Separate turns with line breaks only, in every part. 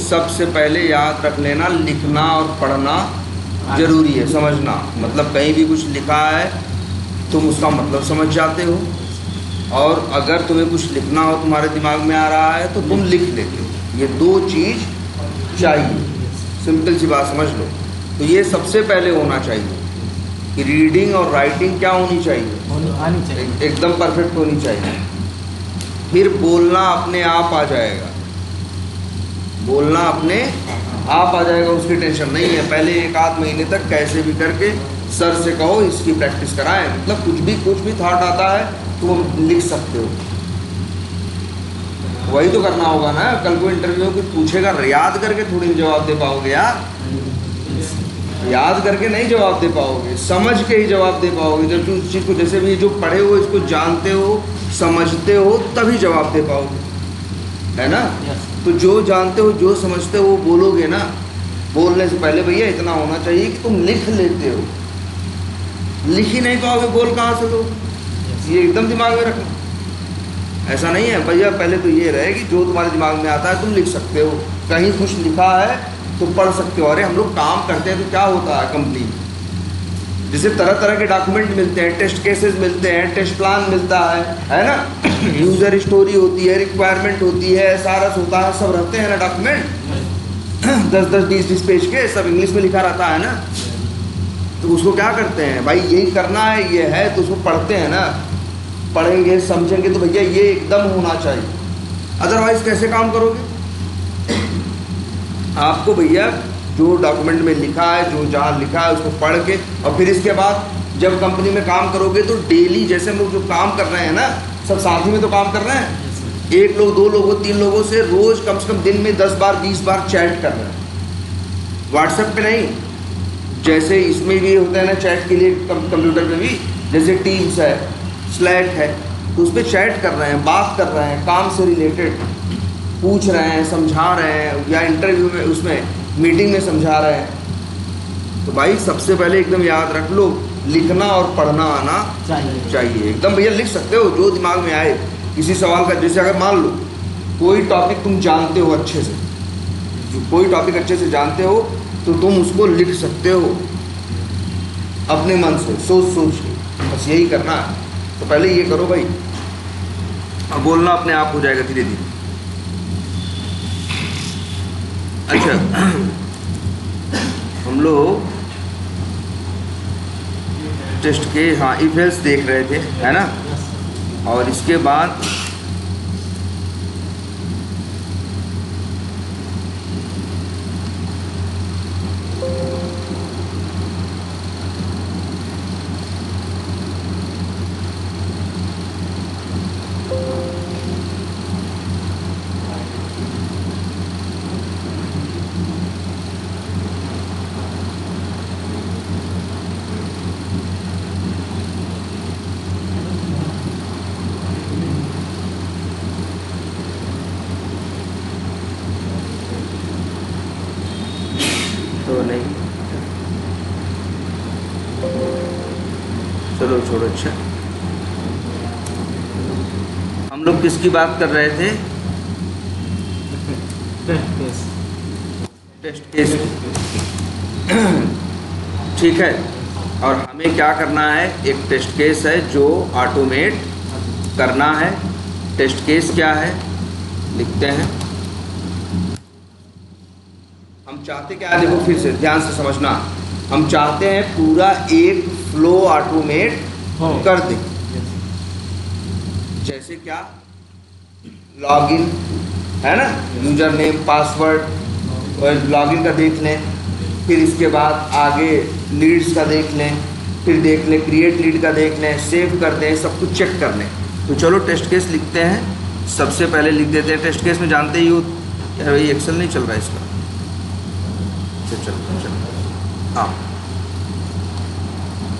सबसे पहले याद रख लेना, लिखना और पढ़ना ज़रूरी है, समझना। मतलब कहीं भी कुछ लिखा है तुम उसका मतलब समझ जाते हो, और अगर तुम्हें कुछ लिखना हो, तुम्हारे दिमाग में आ रहा है तो तुम लिख लेते हो। ये दो चीज़ चाहिए, सिंपल सी बात समझ लो। तो ये सबसे पहले होना चाहिए कि रीडिंग और राइटिंग क्या होनी चाहिए,
आनी चाहिए,
एकदम परफेक्ट होनी चाहिए। फिर बोलना अपने आप आ जाएगा, बोलना अपने आप आ जाएगा, उसकी टेंशन नहीं है। पहले 1 आध महीने तक कैसे भी करके सर से कहो इसकी प्रैक्टिस कराएं, मतलब कुछ भी थॉट आता है तो वो लिख सकते हो। वही तो करना होगा ना, कल को इंटरव्यू में कुछ पूछेगा, याद करके थोड़ी जवाब दे पाओगे यार, याद करके नहीं जवाब दे पाओगे, समझ के ही जवाब दे पाओगे। जब तुम उस चीज़ को, जैसे भी जो पढ़े हो इसको जानते हो, समझते हो, तभी जवाब दे पाओगे, है ना। तो जो जानते हो, जो समझते हो वो बोलोगे ना। बोलने से पहले भैया इतना होना चाहिए कि तुम लिख लेते हो। लिख ही नहीं पाओगे, बोल कहाँ से दो, ये एकदम दिमाग में रखना। ऐसा नहीं है भैया, पहले तो ये रहे कि जो तुम्हारे दिमाग में आता है तुम लिख सकते हो। कहीं कुछ लिखा है तो पढ़ सकते हो। अरे हम लोग काम करते हैं तो क्या होता है कंपनी, जैसे तरह तरह के डॉक्यूमेंट मिलते हैं, टेस्ट केसेस मिलते हैं, टेस्ट प्लान मिलता है ना, यूज़र स्टोरी होती है, रिक्वायरमेंट होती है, एसआरएस होता है, सब रहते हैं ना डॉक्यूमेंट, 10-10, 20-20 पेज के, सब इंग्लिश में लिखा रहता है ना। तो उसको क्या करते हैं भाई, यही करना है, ये है, तो उसको पढ़ते हैं ना। पढ़ेंगे समझेंगे तो भैया ये एकदम होना चाहिए, अदरवाइज कैसे काम करोगे। आपको भैया जो डॉक्यूमेंट में लिखा है, जो जहाँ लिखा है उसको पढ़ के, और फिर इसके बाद जब कंपनी में काम करोगे तो डेली, जैसे हम लोग जो काम कर रहे हैं ना, सब साथ ही में तो काम कर रहे हैं। 1 लोग, 2 लोगों, 3 लोगों से रोज़ कम से कम दिन में 10 बार 20 बार चैट कर रहे हैं, व्हाट्सएप पे नहीं। जैसे इसमें भी होता है ना चैट के लिए, कंप्यूटर में भी, जैसे टीम्स है, स्लैक है, तो उस पर चैट कर रहे हैं, बात कर रहे हैं, काम से रिलेटेड पूछ रहे हैं, समझा रहे हैं, या इंटरव्यू में, उसमें मीटिंग में समझा रहे हैं। तो भाई सबसे पहले एकदम याद रख लो, लिखना और पढ़ना आना चाहिए एकदम। भैया लिख सकते हो जो दिमाग में आए किसी सवाल का। जैसे अगर मान लो कोई टॉपिक तुम जानते हो अच्छे से, कोई टॉपिक अच्छे से जानते हो, तो तुम उसको लिख सकते हो अपने मन से, सोच सोच के। बस यही करना है। तो पहले ये करो भाई, अब बोलना अपने आप हो जाएगा धीरे धीरे। अच्छा, हम लोग टेस्ट के, हाँ, इफ एल्स देख रहे थे, है ना। और इसके बाद तो नहीं, चलो छोड़ो। अच्छा, हम लोग किसकी बात कर रहे थे? Test case. ठीक है, और हमें क्या करना है, एक टेस्ट केस है जो ऑटोमेट करना है। टेस्ट केस क्या है, लिखते हैं। हम चाहते क्या है, देखो फिर से ध्यान से समझना। हम चाहते हैं पूरा एक फ्लो ऑटोमेट कर दे। जैसे क्या, लॉगिन है ना, यूजर नेम, पासवर्ड, लॉगिन का देख लें, फिर इसके बाद आगे लीड्स का देख लें, फिर देख लें क्रिएट लीड का देख लें, सेव कर दें, सब कुछ चेक कर लें। तो चलो टेस्ट केस लिखते हैं। सबसे पहले लिख देते हैं टेस्ट केस में, जानते ही हो यार भाई एक्सेल नहीं चल रहा है इसका। चल हाँ,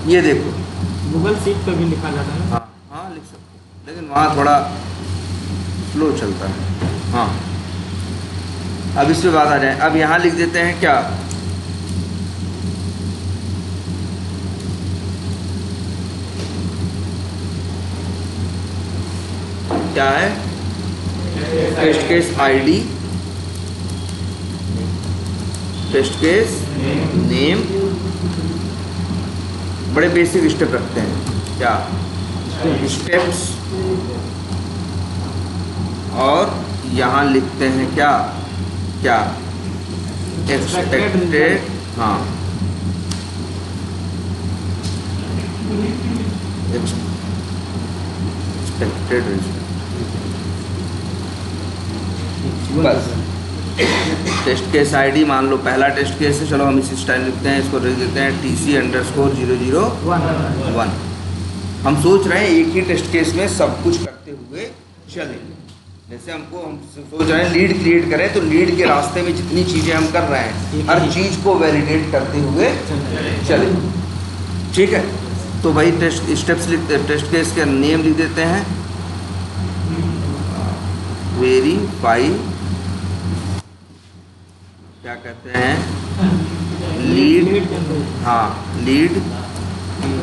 ये देखो
गूगल शीट पर भी लिखा जाता है।
हाँ हाँ लिख सकते हो, लेकिन वहाँ थोड़ा स्लो चलता है। हाँ, अब इस पे बात आ जाए। अब यहाँ लिख देते हैं क्या, क्या है, test case ID test case name, बड़े बेसिक स्टेप रखते हैं क्या, स्टेप्स, और यहाँ लिखते हैं क्या क्या एक्सपेक्टेड, हाँ एक्सपेक्टेड रिजल्ट, बस। टेस्ट केस आईडी मान लो पहला टेस्ट केस है, चलो हम इसी स्टाइल लिखते हैं, इसको लिख देते हैं TC_001। हम सोच रहे हैं एक ही टेस्ट केस में सब कुछ करते हुए चलें। जैसे हम सोच रहे हैं लीड क्रिएट करें, तो लीड के रास्ते में जितनी चीज़ें हम कर रहे हैं हर चीज़ को वैलिडेट करते हुए चलें, ठीक है। तो भाई टेस्ट स्टेप्स लिखते, टेस्ट केस का नेम लिख देते हैं वेरीफाई, क्या कहते हैं, लीड, हाँ लीड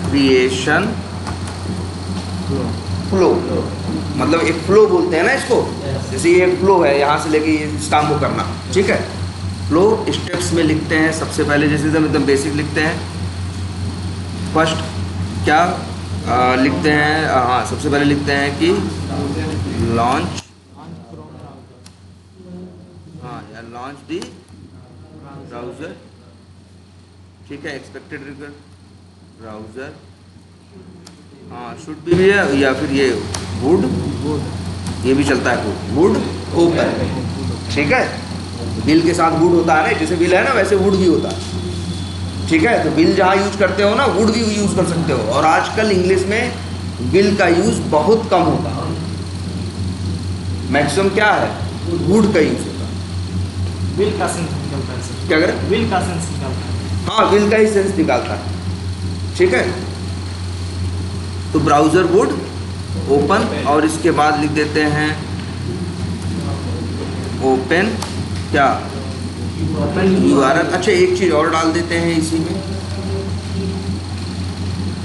क्रिएशन फ्लो, मतलब एक फ्लो बोलते हैं ना इसको, जैसे ये एक फ्लो है, यहाँ से लेके इस काम को करना, ठीक है। फ्लो स्टेप्स में लिखते हैं सबसे पहले, जैसे एकदम बेसिक लिखते हैं। फर्स्ट क्या लिखते हैं, हाँ सबसे पहले लिखते हैं कि लॉन्च, हाँ या लॉन्च दी ब्राउज़र, ठीक है। एक्सपेक्टेड रिजल्ट ब्राउज़र, हाँ शुड भी है, या फिर ये वुड, ये भी चलता है, वुड ओपन, ठीक है। विल के साथ वुड होता है ना, जैसे विल है ना वैसे वुड भी होता है, ठीक है। तो विल जहाँ यूज करते हो ना, वुड भी यूज कर सकते हो। और आजकल इंग्लिश में विल का यूज बहुत कम होता है, मैक्सिमम क्या है, वुड का यूज होता है।
विल का सेंस निकलता है सर।
क्या करें,
विल का सेंस निकलता है,
हाँ विल का ही सेंस निकालता है, ठीक है। तो ब्राउज़र वुड ओपन, और इसके बाद लिख देते हैं ओपन क्या, URL। अच्छा एक चीज़ और डाल देते हैं इसी में,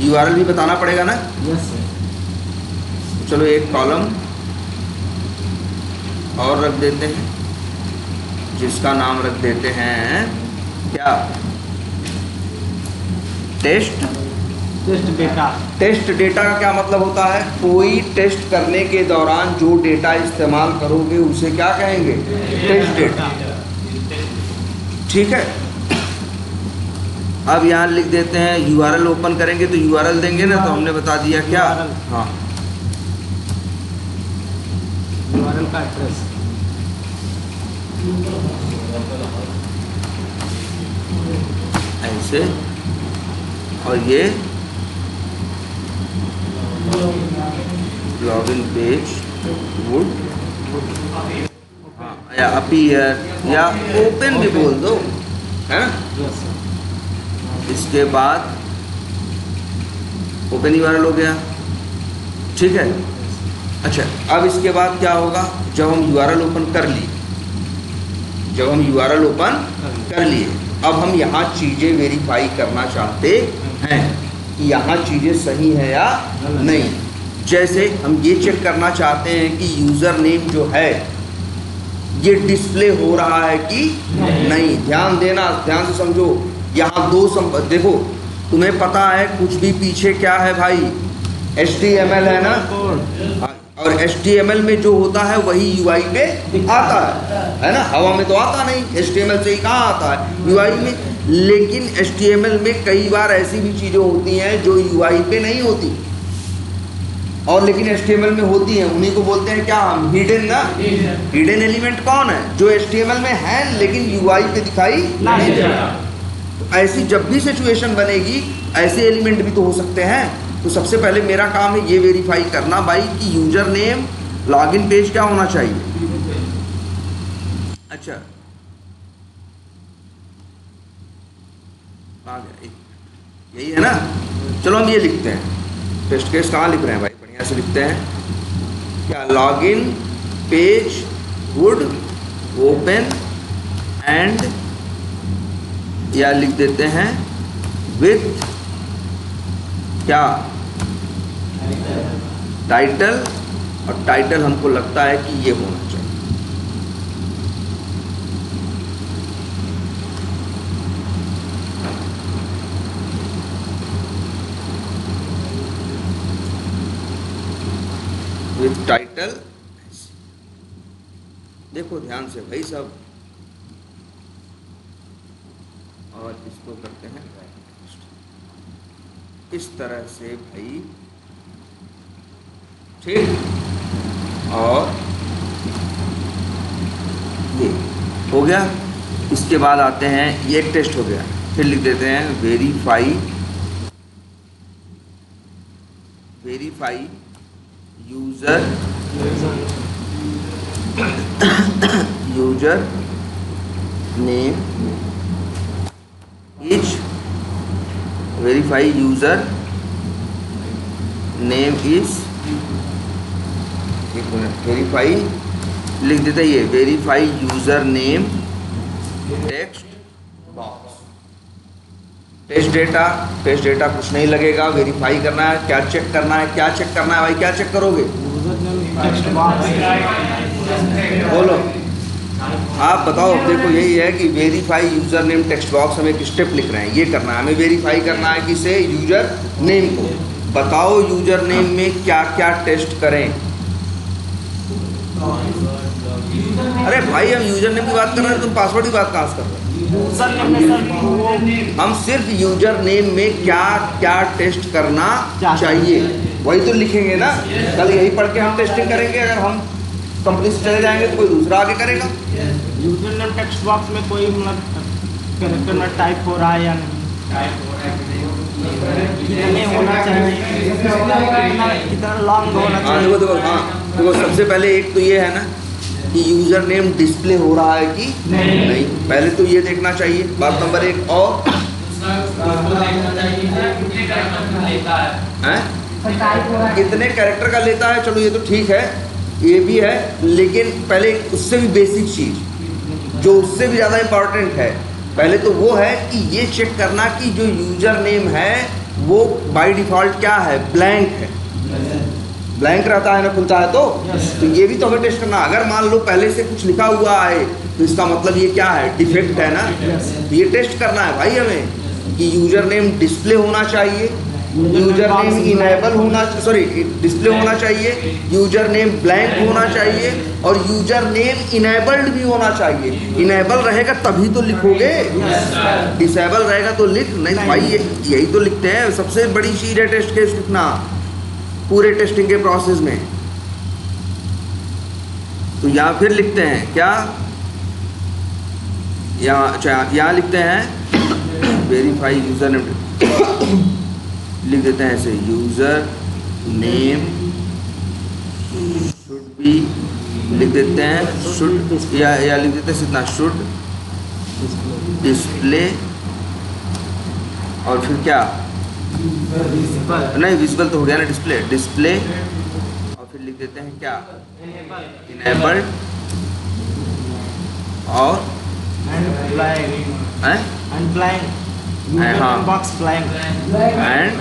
URL भी बताना पड़ेगा ना,
यस सर।
चलो एक कॉलम और रख देते हैं, जिसका नाम रख देते हैं क्या, टेस्ट
डेटा।
टेस्ट डेटा का क्या मतलब होता है, कोई टेस्ट करने के दौरान जो डेटा इस्तेमाल करोगे उसे क्या कहेंगे, टेस्ट डेटा, ठीक है। अब यहाँ लिख देते हैं URL ओपन करेंगे तो URL देंगे ना, तो हमने बता दिया क्या, हाँ
URL का एड्रेस,
ऐसे, और ये लॉगिन पेज वुड, हाँ या अपीयर या ओपन भी बोल दो, है ना।
Yes sir.
इसके बाद ओपन URL हो गया, ठीक है। अच्छा अब इसके बाद क्या होगा, जब हम URL ओपन कर लिए, जब हम URL ओपन कर लिए, अब हम यहाँ चीज़ें वेरीफाई करना चाहते हैं कि यहाँ चीज़ें सही है या नहीं। जैसे हम ये चेक करना चाहते हैं कि यूज़र नेम जो है ये डिस्प्ले हो रहा है कि नहीं। ध्यान देना, ध्यान से समझो, यहाँ दो देखो, तुम्हें पता है कुछ भी पीछे क्या है भाई, HTML है ना, और HTML में जो होता है वही UI पे आता है ना, हवा में तो आता नहीं, HTML से ही कहाँ आता है, UI में। लेकिन HTML में कई बार ऐसी भी चीज़ें होती हैं जो UI पे नहीं होती, और लेकिन HTML में होती हैं, उन्हीं को बोलते हैं क्या हम, हिडन ना। हिडन एलिमेंट कौन है, जो HTML में है लेकिन UI पे दिखाई नहीं देता। ऐसी जब भी सिचुएशन बनेगी, ऐसे एलिमेंट भी तो हो सकते हैं। तो सबसे पहले मेरा काम है ये वेरीफाई करना भाई कि यूजर नेम लॉगिन पेज क्या होना चाहिए। अच्छा आ गया, यही है ना। चलो हम ये लिखते हैं, टेस्ट केस कहाँ लिख रहे हैं भाई, बढ़िया से लिखते हैं क्या, login page would open and, या लिख देते हैं विथ क्या, टाइटल, और टाइटल हमको लगता है कि ये होना चाहिए। With title. देखो ध्यान से भाई सब, और इसको करते हैं इस तरह से भाई, ठीक। और ये हो गया। इसके बाद आते हैं, ये एक टेस्ट हो गया, फिर लिख देते हैं verify user name is, verify user name is, एक मिनट, वेरीफाई लिख देते हैं, ये verify user name text box. Test data कुछ नहीं लगेगा, वेरीफाई करना है, क्या चेक करना है, क्या चेक करना है भाई, क्या चेक करोगे?
Text box.
बोलो, आप बताओ। देखो यही है कि verify user name text box, हम एक स्टेप लिख रहे हैं, ये करना है हमें, वेरीफाई करना है किसे? यूजर नेम को। बताओ यूजर नेम में क्या क्या टेस्ट करें? अरे भाई हम यूजर नेम की बात कर रहे हैं, तुम पासवर्ड की बात कहाँ से कर रहे हो?
यूजर नेम में सर
हम सिर्फ यूजर नेम में क्या क्या टेस्ट करना चाहिए वही तो लिखेंगे ना। कल यही पढ़ के हम टेस्टिंग करेंगे, अगर हम कंपनी से चले जाएंगे तो कोई दूसरा आगे करेगा।
यूजर नेम टेक्स्ट बॉक्स में कोई मतलब कैरेक्टर में टाइप हो रहा है या नहीं, कितने होना चाहिए, कितना लॉन्ग होना चाहिए।
देखो सबसे पहले एक तो ये है ना कि यूजर नेम डिस्प्ले हो रहा है कि नहीं, पहले तो ये देखना चाहिए, बात नंबर एक। और कितने कैरेक्टर का लेता है, चलो ये तो ठीक है, ये भी है, लेकिन पहले उससे भी बेसिक चीज जो उससे भी ज़्यादा इम्पोर्टेंट है, पहले तो वो है कि ये चेक करना कि जो यूजर नेम है वो बाय डिफ़ॉल्ट क्या है? ब्लैंक है। ब्लैंक रहता है ना, खुलता है तो ये भी तो हमें टेस्ट करना। अगर मान लो पहले से कुछ लिखा हुआ है तो इसका मतलब ये क्या है? डिफेक्ट है ना। तो ये टेस्ट करना है भाई हमें कि यूजर नेम डिस्प्ले होना चाहिए, यूजर नेम इनेबल होना, सॉरी डिस्प्ले होना चाहिए, यूजर नेम ब्लैंक होना चाहिए, और यूजर नेम इनेबल्ड भी होना चाहिए। इनेबल रहेगा तभी तो लिखोगे, डिसेबल रहेगा तो लिख नहीं भाई। यही तो लिखते हैं, सबसे बड़ी चीज़ है टेस्ट केस लिखना पूरे टेस्टिंग के प्रोसेस में। तो यहाँ फिर लिखते हैं क्या, यहाँ लिखते हैं वेरीफाई यूजर नेम, लिख देते हैं ऐसे, यूजर नेम शुड बी, लिख देते हैं शुड, या लिख देते हैं इतना, शुड डिस्प्ले, और फिर क्या, नहीं विजिबल तो हो गया ना, डिस्प्ले, और फिर लिख देते हैं क्या, इनेबल्ड, और हाँ
box blank
and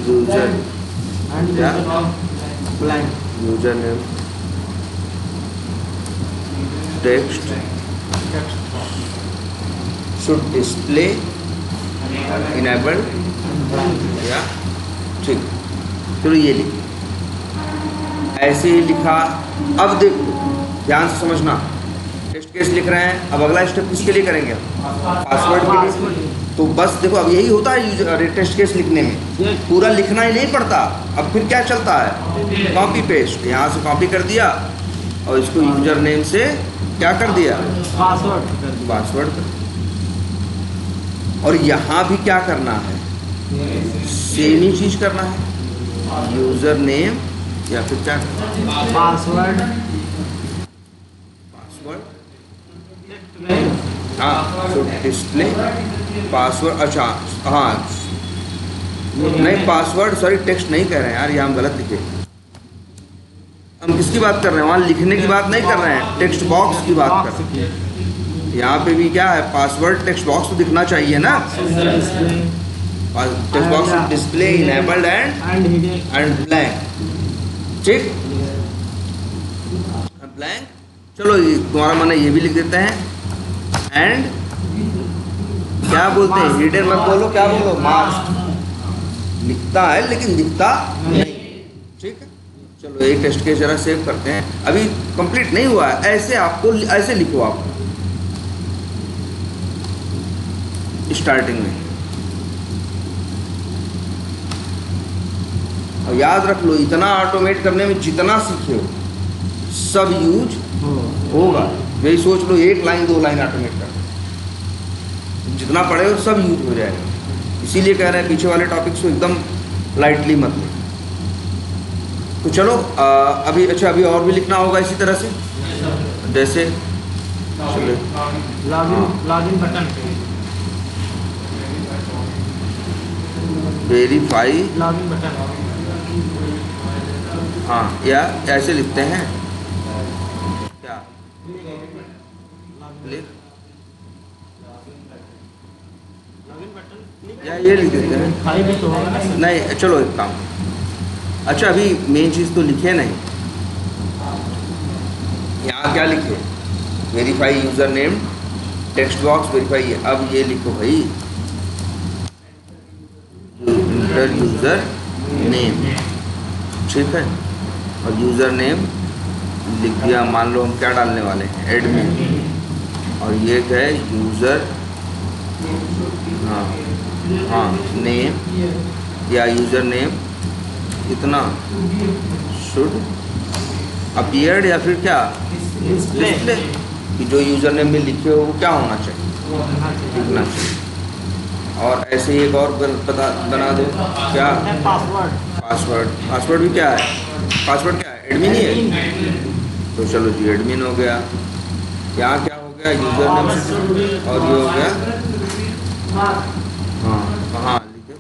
user
blank,
user name text should display enabled, या ठीक, चलो ये लिख, ऐसे ही लिखा। अब देखो ध्यान से समझना, टेस्ट केस लिख रहे हैं, अब अगला स्टेप किसके लिए करेंगे? पासवर्ड के लिए। तो बस देखो अब यही होता है यूजर टेस्ट केस लिखने में, पूरा लिखना ही नहीं पड़ता। अब फिर क्या चलता है? कॉपी पेस्ट, यहाँ से कॉपी कर दिया और इसको यूजर नेम से क्या कर दिया? पासवर्ड। और यहाँ भी क्या करना है? सेम ही चीज करना है, यूजर नेम या फिर क्या,
पासवर्ड,
हाँ डिस्प्ले पासवर्ड। अच्छा हाँ नहीं, पासवर्ड सॉरी टेक्स्ट नहीं कह रहे हैं यार, ये हम गलत लिखे। हम किसकी बात कर रहे हैं? वहाँ लिखने की बात नहीं कर रहे हैं, टेक्स्ट बॉक्स की बात कर रहे हैं। यहाँ पे भी क्या है? पासवर्ड टेक्स्ट बॉक्स तो दिखना चाहिए ना, text box display enabled and blank, ठीक, ब्लैंक। चलो ये तुम्हारा मन है, ये भी लिख देते हैं। एंड क्या बोलते हैं? हिडन मत बोलो, क्या बोलो? मास्क। लिखता है लेकिन दिखता नहीं, ठीक है। चलो तो एक टेस्ट केस जरा सेव करते हैं, अभी कंप्लीट नहीं हुआ है। ऐसे आपको ऐसे लिखो आप स्टार्टिंग में, और याद रख लो इतना ऑटोमेट करने में जितना सीखे हो सब यूज होगा। यही सोच लो, 1 लाइन 2 लाइन ऑटोमेट कर, जितना पढ़े हो सब यूज हो जाएगा। इसीलिए कह रहे हैं पीछे वाले टॉपिक्स को एकदम लाइटली मत लो। तो चलो अभी अच्छा अभी और भी लिखना होगा इसी तरह से, जैसे चलो
login button,
verify
login button,
हाँ, या ऐसे लिखते हैं क्या, क्लिक,
लॉगिन बटन
या ये लिख देते हैं।
फाइल भी तो होगा ना।
नहीं चलो एक काम, अच्छा अभी मेन चीज़ तो लिखे नहीं, यहाँ क्या लिखे, verify user name, text box verify. अब ये लिखो भाई इंटर यूज़र नेम, ठीक है, और यूज़र नेम लिख दिया। मान लो हम क्या डालने वाले हैं, एडमिन, और ये क्या है यूज़र, हाँ हाँ, नेम या यूज़र नेम कितना शुड अपीयर्ड, या फिर क्या डिस्प्ले, कि जो यूज़र नेम में लिखे हो वो क्या होना चाहिए, लिखना चाहिए। और ऐसे ही एक और बना दो क्या,
पासवर्ड,
पासवर्ड भी क्या है, पासवर्ड क्या है, एडमिन ही है। तो चलो जी एडमिन हो गया। यहाँ क्या हो गया, यूज़र नेम, और ये हो गया, हाँ कहाँ लिखे,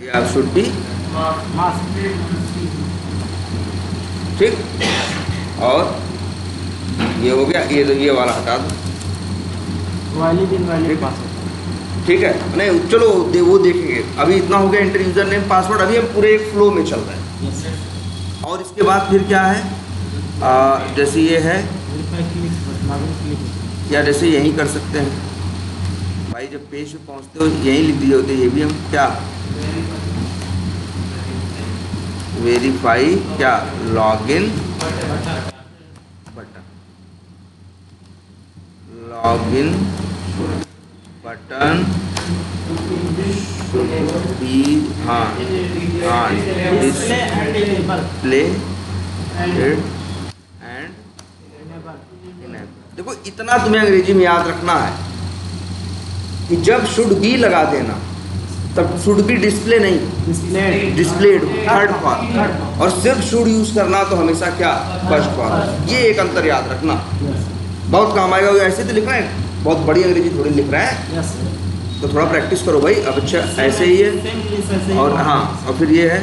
या शुड बी, ठीक। और ये हो गया, ये वाला हटा दो, ठीक है। नहीं चलो वो देखेंगे, अभी इतना हो गया इंटर यूजर नेम पासवर्ड। अभी हम पूरे एक फ्लो में चल रहे हैं। और इसके बाद फिर क्या है, जैसे ये है, या जैसे यहीं कर सकते हैं भाई, जब पेज पे पहुंचते हो यहीं लिख दिए होते, ये भी हम क्या वेरीफाई क्या लॉगिन बटन, लॉगिन बटन भी, हाँ हाँ, डिस्प्ले एंड इनेबल। देखो इतना तुम्हें अंग्रेजी में याद रखना है कि जब शुड बी लगा देना तब शुड बी डिस्प्ले नहीं, डिस्प्लेड थर्ड फॉर्म, और सिर्फ शुड यूज करना तो हमेशा क्या फर्स्ट फॉर्म। ये एक अंतर याद रखना, बहुत काम आएगा। ऐसे तो लिख रहे हैं, बहुत बड़ी अंग्रेजी थोड़ी लिख रहे हैं, तो थोड़ा प्रैक्टिस करो भाई। अब अच्छा ऐसे ही है, और हाँ, और फिर ये है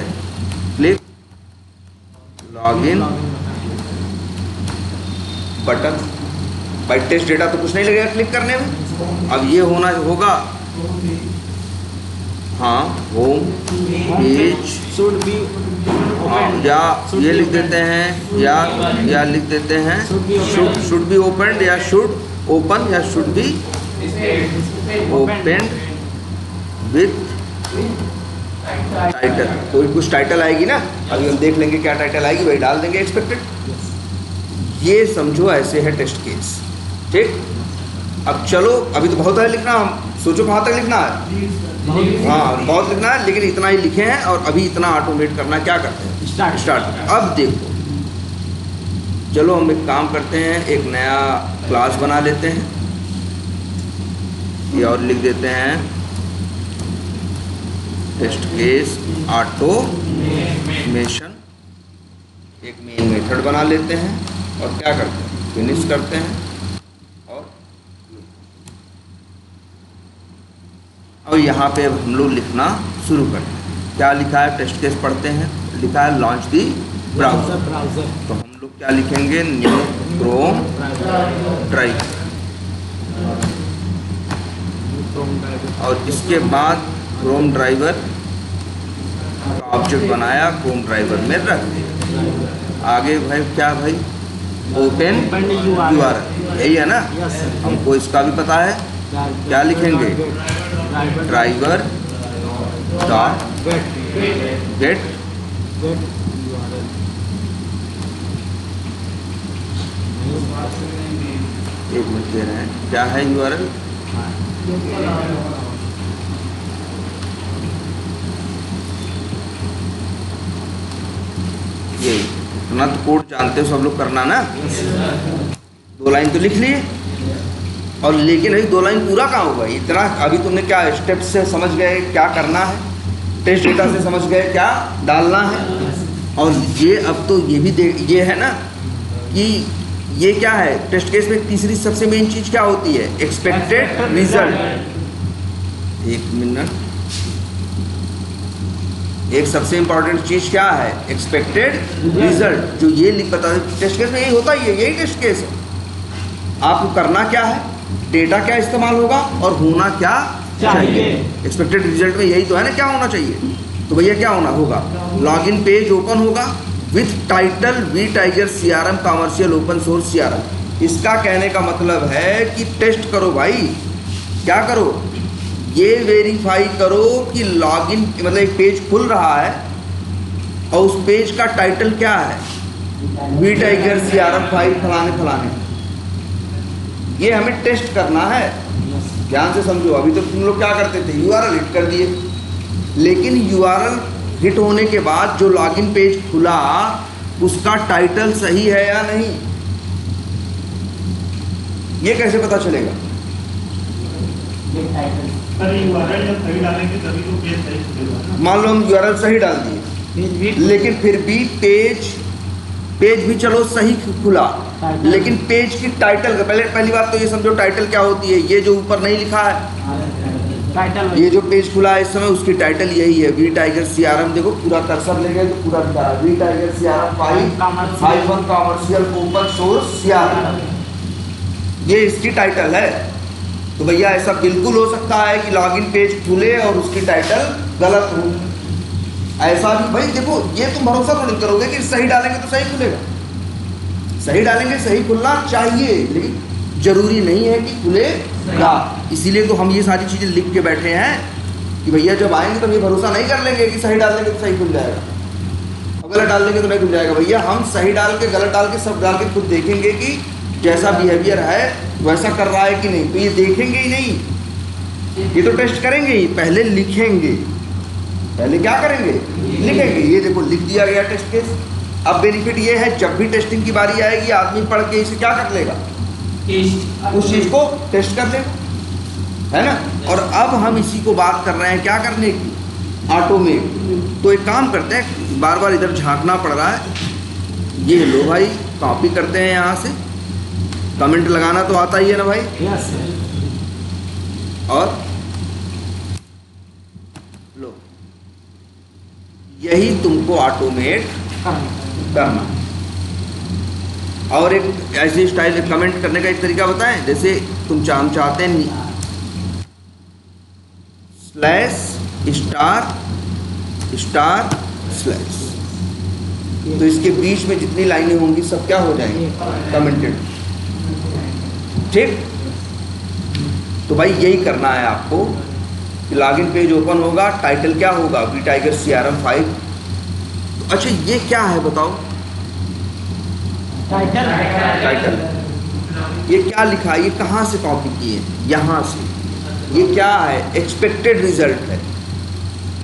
क्लिक लॉगिन बटन। भाई टेस्ट डेटा तो कुछ नहीं लगेगा क्लिक करने में। अब ये होगा, हाँ होम पेज
शुड बी,
या ये लिख देते हैं, या लिख देते हैं शुड बी ओपन, या शुड ओपन, या should be open with title. कोई कुछ टाइटल आएगी ना, अभी हम देख लेंगे क्या टाइटल आएगी, वही डाल देंगे एक्सपेक्टेड। ये समझो ऐसे है टेस्ट केस, ठीक। अब चलो अभी तो बहुत है लिखना, हम सोचो कहाँ तक लिखना है, हाँ बहुत लिखना है, लेकिन इतना ही लिखे हैं। और अभी इतना ऑटोमेट करना, क्या करते हैं स्टार्ट। अब देखो चलो हम एक काम करते हैं, एक नया क्लास बना लेते हैं, ये और लिख देते हैं टेस्ट केस ऑटोमेशन। एक मेन मेथड बना लेते हैं और क्या करते हैं, फिनिश करते हैं। और यहाँ पे अब हम लोग लिखना शुरू करते हैं। क्या लिखा है, टेस्ट केस पढ़ते हैं, लिखा है लॉन्च दी ब्राउज़र। तो हम लोग क्या लिखेंगे, न्यू क्रोम ड्राइवर, और इसके बाद क्रोम ड्राइवर का ऑब्जेक्ट बनाया, क्रोम ड्राइवर में रख दिया। आगे भाई क्या भाई, ओपन URL, यही है ना। हमको इसका भी पता है, क्या लिखेंगे ड्राइवर डॉट गेट
URL।
एक मिनट दे रहे हैं, क्या है URL? यही इतना तो कोड जानते हो सब लोग करना ना। 2 लाइन तो लिख लिए, और लेकिन अभी 2 लाइन पूरा कहाँ हुआ इतना? अभी तुमने क्या स्टेप से समझ गए क्या करना है, टेस्ट डेटा से समझ गए क्या डालना है, और ये अब तो ये भी ये है ना कि ये क्या है टेस्ट केस में तीसरी सबसे मेन चीज क्या होती है? Expected result. एक मिनट, एक सबसे इंपॉर्टेंट चीज क्या है? Expected result. जो ये लिख बता टेस्ट केस में यही होता ही है, यही टेस्ट केस है। आपको करना क्या है, डेटा क्या इस्तेमाल होगा और होना क्या चाहिए। एक्सपेक्टेड रिजल्ट में यही तो है ना, क्या होना चाहिए। तो भैया क्या होना होगा? लॉगिन पेज ओपन होगा with title vtiger CRM commercial open source CRM। इसका कहने का मतलब है कि टेस्ट करो भाई, क्या करो, ये वेरीफाई करो कि लॉगिन मतलब एक पेज खुल रहा है और उस पेज का टाइटल क्या है? वी टाइगर CRM फाइल फलाने फलाने। ये हमें टेस्ट करना है, ध्यान से समझो। अभी तो तुम लोग क्या करते थे, URL हिट कर दिए, लेकिन URL हिट होने के बाद जो लॉगिन पेज खुला उसका टाइटल सही है या नहीं, ये कैसे पता चलेगा? मान लो हम URL सही डाल दिए, लेकिन फिर भी पेज भी चलो सही खुला, लेकिन पेज की टाइटल का पहली बात तो ये समझो टाइटल क्या होती है। ये जो ऊपर नहीं लिखा है टाइटल, ये जो पेज खुला है इस समय उसकी टाइटल यही है, वी टाइगर CRM। देखो पूरा कर्सर ले गए तो पूरा दिखा रहा है, vtiger CRM file commercial open source CRM, ये इसकी टाइटल है। तो भैया ऐसा बिल्कुल हो सकता है कि लॉगिन पेज खुले और उसकी टाइटल गलत हो, ऐसा भी भाई देखो। ये तुम भरोसा तो नहीं करोगे कि सही डालेंगे तो सही खुलेगा, सही डालेंगे सही खुलना चाहिए, लेकिन जरूरी नहीं है कि खुलेगा। इसीलिए तो हम ये सारी चीजें लिख के बैठे हैं कि भैया जब आएंगे तो ये भरोसा नहीं कर लेंगे कि सही डाल देंगे तो सही खुल जाएगा और गलत डाल देंगे तो नहीं खुल जाएगा। भैया हम सही डाल के गलत डाल के सब डाल के खुद देखेंगे कि जैसा बिहेवियर है वैसा कर रहा है कि नहीं। तो ये देखेंगे ही नहीं, ये तो टेस्ट करेंगे ही, पहले लिखेंगे, पहले क्या करेंगे, लिखेंगे। ये देखो लिख दिया गया टेस्ट केस। अब बेनिफिट ये है जब भी टेस्टिंग की बारी आएगी आदमी पढ़ के इसे क्या कर लेगा, उस चीज को टेस्ट कर लेगा, है ना। और अब हम इसी को बात कर रहे हैं क्या करने की, ऑटोमेट। तो एक काम करते हैं, बार बार इधर झांकना पड़ रहा है, ये लो भाई कॉपी करते हैं यहाँ से, कमेंट लगाना तो आता ही है ना भाई।
यस।
और लो यही तुमको ऑटोमेट करना। और एक ऐसी स्टाइल कमेंट करने का एक तरीका बताएं, जैसे तुम चाहते हैं /*//, तो इसके बीच में जितनी लाइनें होंगी सब क्या हो जाएंगी, कमेंटेड। ठीक, तो भाई यही करना है आपको कि लॉगिन पेज ओपन होगा, टाइटल क्या होगा, वी टाइगर CRM 5। तो अच्छा ये क्या है बताओ, टाइटल ये क्या लिखा है, ये कहाँ से कॉपी किए, यहाँ से। ये क्या है, एक्सपेक्टेड रिजल्ट है,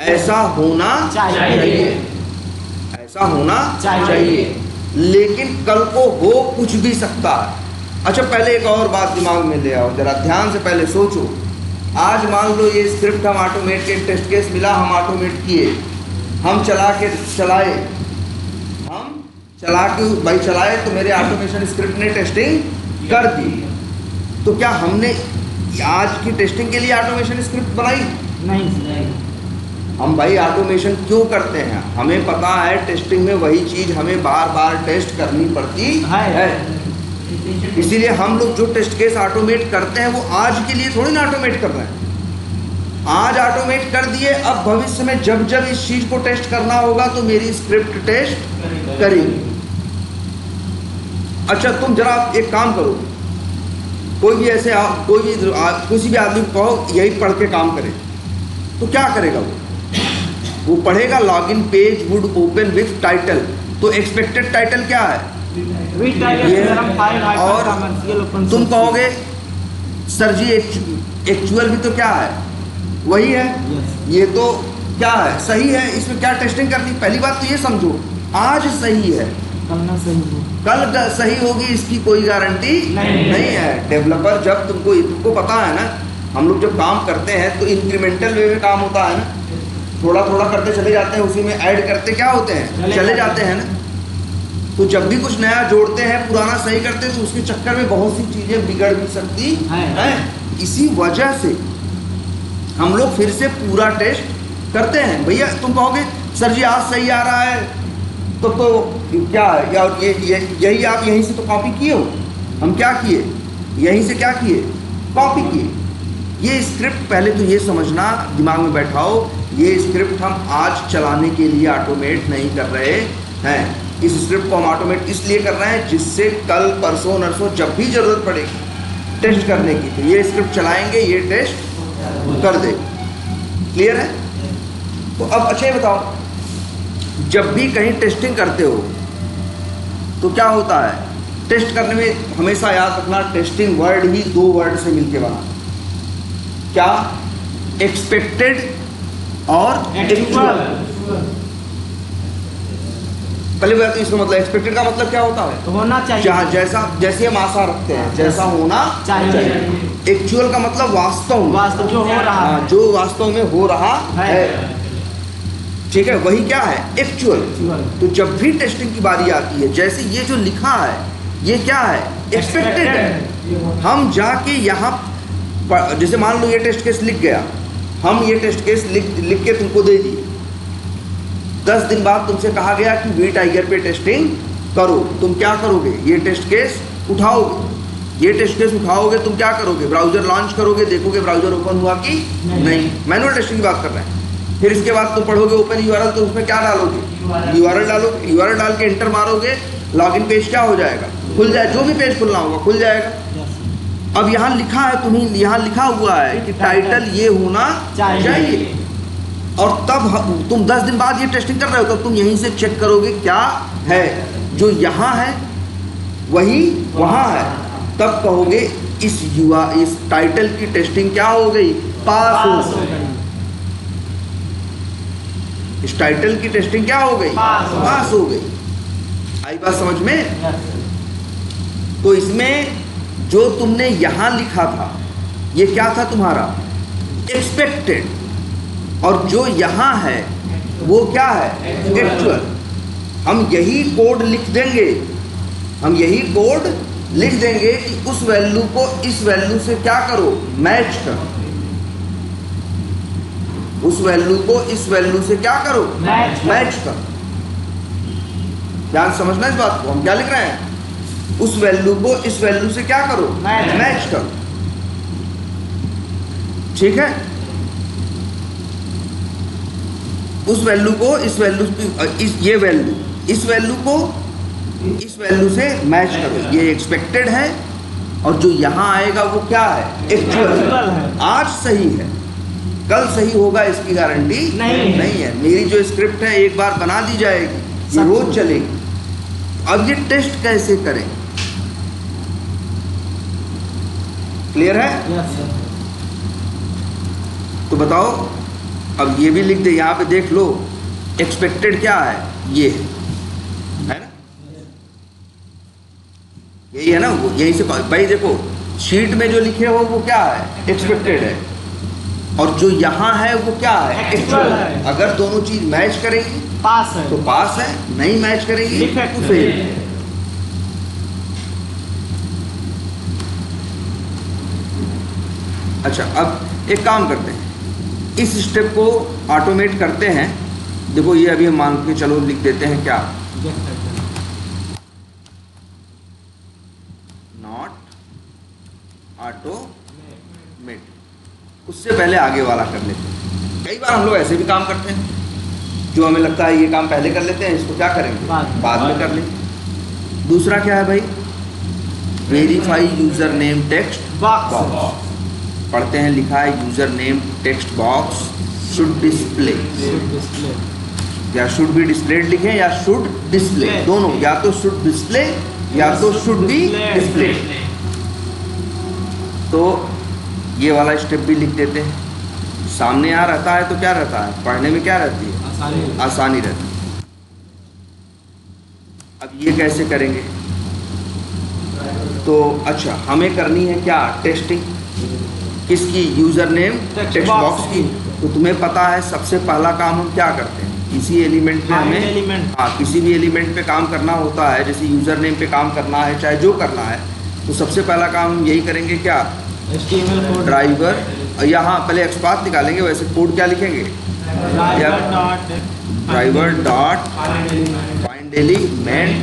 ऐसा होना चाहिए, ऐसा होना चाहिए, लेकिन कल को हो कुछ भी सकता है। अच्छा पहले एक और बात दिमाग में ले आओ, जरा ध्यान से पहले सोचो। आज मान लो ये स्क्रिप्ट हम ऑटोमेट के टेस्ट केस मिला, हम ऑटोमेट किए, हम चलाए भाई चलाए, तो मेरे ऑटोमेशन स्क्रिप्ट ने टेस्टिंग कर दी। तो क्या हमने आज की टेस्टिंग के लिए ऑटोमेशन स्क्रिप्ट बनाई?
नहीं।
हम भाई ऑटोमेशन क्यों करते हैं, हमें पता है टेस्टिंग में वही चीज हमें बार बार टेस्ट करनी पड़ती है। इसीलिए हम लोग जो टेस्ट केस ऑटोमेट करते हैं वो आज के लिए थोड़ी ना ऑटोमेट कर रहे हैं। आज ऑटोमेट कर दिए, अब भविष्य में जब जब इस चीज को टेस्ट करना होगा तो मेरी स्क्रिप्ट टेस्ट करेगी। अच्छा तुम जरा एक काम करो, कोई भी किसी भी आदमी को कहो यही पढ़ के काम करे, तो क्या करेगा वो? वो पढ़ेगा login page would open with title, तो एक्सपेक्टेड टाइटल क्या है? और तुम कहोगे सर जी एक्चुअल भी तो क्या है? वही है। ये तो क्या है? सही है। इसमें क्या टेस्टिंग करनी? पहली बात तो ये समझो, आज सही है, कल सही होगी इसकी कोई गारंटी नहीं है। डेवलपर जब तुमको पता है ना, हम लोग जब काम करते हैं तो इंक्रीमेंटल वे में काम होता है ना, थोड़ा थोड़ा करते चले जाते हैं, उसी में ऐड करते क्या होते हैं, चले जाते हैं ना। तो जब भी कुछ नया जोड़ते हैं, पुराना सही करते हैं, तो उसके चक्कर में बहुत सी चीजें बिगड़ भी सकती हैं। इसी वजह से हम लोग फिर से पूरा टेस्ट करते हैं। भैया तुम कहोगे सर जी आज सही आ रहा है, तो क्या है यार, यही आप यहीं से तो कॉपी किए हो। हम क्या किए? यहीं से क्या किए? कॉपी किए। ये स्क्रिप्ट पहले तो ये समझना, दिमाग में बैठाओ, ये स्क्रिप्ट हम आज चलाने के लिए ऑटोमेट नहीं कर रहे हैं। इस स्क्रिप्ट को हम ऑटोमेट इसलिए कर रहे हैं जिससे कल परसों नरसों जब भी जरूरत पड़ेगी टेस्ट करने की, तो ये स्क्रिप्ट चलाएंगे, ये टेस्ट कर दे। क्लियर है? तो अब अच्छा बताओ, जब भी कहीं टेस्टिंग करते हो तो क्या होता है? टेस्ट करने में हमेशा याद रखना, टेस्टिंग वर्ड ही दो वर्ड से मिलके बना। क्या? एक्सपेक्टेड और एक्चुअल। पहले बात तो इसका मतलब, एक्सपेक्टेड का मतलब क्या होता है?
होना चाहिए,
जैसे हम आशा रखते हैं, जैसा होना चाहिए। एक्चुअल का मतलब वास्तव
जो हो रहा है,
जो वास्तव में हो रहा है। ठीक है, वही क्या है? एक्चुअल। तो जब भी टेस्टिंग की बारी आती है, जैसे ये जो लिखा है ये क्या है? एक्सपेक्टेड है। हम जाके यहाँ जैसे मान लो ये टेस्ट केस लिख गया, हम ये टेस्ट केस लिख के तुमको दे दिए। 10 दिन बाद तुमसे कहा गया कि वी टाइगर पे टेस्टिंग करो, तुम क्या करोगे? ये टेस्ट केस उठाओगे। ये टेस्ट केस उठाओगे, तुम क्या करोगे? ब्राउजर लॉन्च करोगे, देखोगे ब्राउजर ओपन हुआ कि नहीं। मैनुअल टेस्टिंग की बात कर रहे हैं। फिर इसके बाद तुम पढ़ोगे ओपन यूआरएल, तो उसमें क्या डालोगे? यूआरएल डालोगे। यूआरएल डाल के एंटर मारोगे, लॉगिन पेज क्या हो जाएगा? खुल जाए, जो भी पेज खुलना होगा खुल जाएगा। अब यहाँ लिखा है, तुम्हें यहाँ लिखा हुआ है कि टाइटल ये होना चाहिए। और तब तुम 10 दिन बाद ये टेस्टिंग कर रहे हो, तब तुम यहीं से चेक करोगे क्या है, जो यहाँ है वही वहाँ है। तब कहोगे इस टाइटल की टेस्टिंग क्या हो गई? पास हो गई। इस टाइटल की टेस्टिंग क्या हो गई? पास हो गई। आई बात समझ में? तो इसमें जो तुमने यहां लिखा था ये क्या था तुम्हारा? एक्सपेक्टेड। और जो यहां है वो क्या है? एक्चुअल। हम यही कोड लिख देंगे, हम यही कोड लिख देंगे कि उस वैल्यू को इस वैल्यू से क्या करो? मैच करो। उस वैल्यू को इस वैल्यू से क्या करो? मैच करो। ध्यान समझना इस बात को। हम क्या लिख रहे हैं? उस वैल्यू को इस वैल्यू से क्या करो? मैच करो। ठीक है? उस वैल्यू को इस वैल्यू ये वैल्यू इस वैल्यू को इस वैल्यू से मैच करो। ये एक्सपेक्टेड है और जो यहां आएगा वो क्या है? एक्चुअल है। आज सही है, कल सही होगा इसकी गारंटी नहीं है। मेरी जो स्क्रिप्ट है एक बार बना दी जाएगी, ये रोज चलेगी। अब ये टेस्ट कैसे करें? क्लियर है? तो बताओ। अब ये भी लिख दे, यहाँ पे देख लो एक्सपेक्टेड क्या है? ये है ना, यही है ना, वो यही से भाई देखो शीट में जो लिखे हो वो क्या है? एक्सपेक्टेड है। और जो यहाँ है वो क्या है? एक्चुअल है। अगर दोनों चीज मैच करेंगी
पास है
तो पास है, नहीं मैच करेंगी तो फेल। अच्छा, अब एक काम करते हैं, इस स्टेप को ऑटोमेट करते हैं। देखो ये अभी हम मान के चलो लिख देते हैं क्या? Not automate. उससे पहले आगे वाला कर लेते हैं। कई बार हम लोग ऐसे भी काम करते हैं, जो हमें लगता है ये काम पहले कर लेते हैं, इसको क्या करेंगे बाद में कर लेंगे। दूसरा क्या है भाई? Verify user name text box. पढ़ते हैं, लिखा है user name text box should display, या शुड बी डिस्प्लेड लिखें या शुड डिस्प्ले, दोनों, या तो शुड डिस्प्ले या तो शुड बी डिस्प्ले। तो ये वाला स्टेप भी लिख देते हैं। सामने यहाँ रहता है तो क्या रहता है, पढ़ने में क्या रहती है, आसानी रहती है। अब ये कैसे करेंगे, तो अच्छा हमें करनी है क्या, टेस्टिंग किसकी, यूजर नेम टेक्स्ट बॉक्स की। तो तुम्हें पता है सबसे पहला काम हम क्या करते हैं, किसी एलिमेंट पे हमें, हाँ किसी भी एलिमेंट पे काम करना होता है, जैसे यूजर नेम पे काम करना है चाहे जो करना है, तो सबसे पहला काम हम यही करेंगे क्या, ड्राइवर, यहाँ पहले एक्सपाथ निकालेंगे, वैसे कोड क्या लिखेंगे, ड्राइवर डॉट फाइंड एलिमेंट,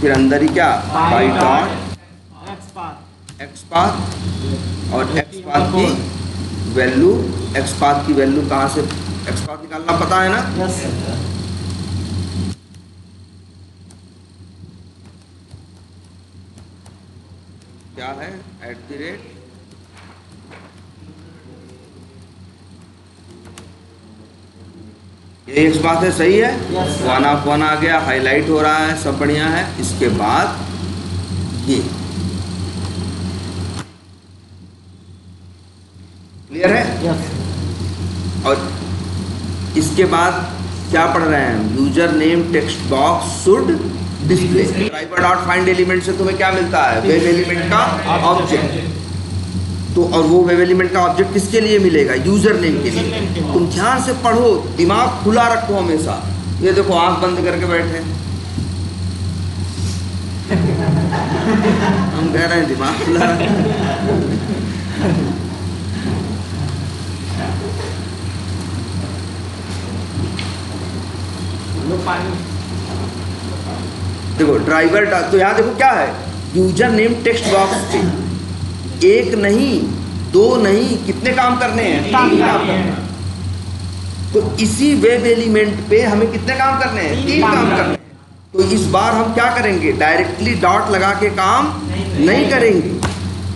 फिर अंदर ही क्या बाई डॉट एक्सपाथ, और एक्सपाथ की वैल्यू, एक्सपाथ की वैल्यू कहाँ से, एक्सपाथ निकालना पता है ना, क्या है, @ ये एक्सपाथ है, सही है, 1/1 आ गया, हाईलाइट हो रहा है, सब बढ़िया है। इसके बाद ये क्लियर है, और इसके बाद क्या पढ़ रहे हैं हम, user name text box should display, driver dot find element से तुम्हें क्या मिलता है, वेब एलिमेंट का ऑब्जेक्ट। तो और वो वेब एलिमेंट का ऑब्जेक्ट किसके लिए मिलेगा, यूजर नेम के लिए। तुम ध्यान से पढ़ो, दिमाग खुला रखो हमेशा। ये देखो आंख बंद करके बैठे हम कह रहे हैं दिमाग खुला रखो। देखो ड्राइवर, तो यहाँ देखो क्या है, यूजर नेम टेक्स्ट बॉक्स पे एक नहीं, दो नहीं, कितने काम करने हैं, 3 काम करने हैं। तो इसी वेब एलिमेंट पे हमें कितने काम करने हैं, 3 काम करने हैं। तो इस बार हम क्या करेंगे, डायरेक्टली डॉट लगा के काम नहीं करेंगे।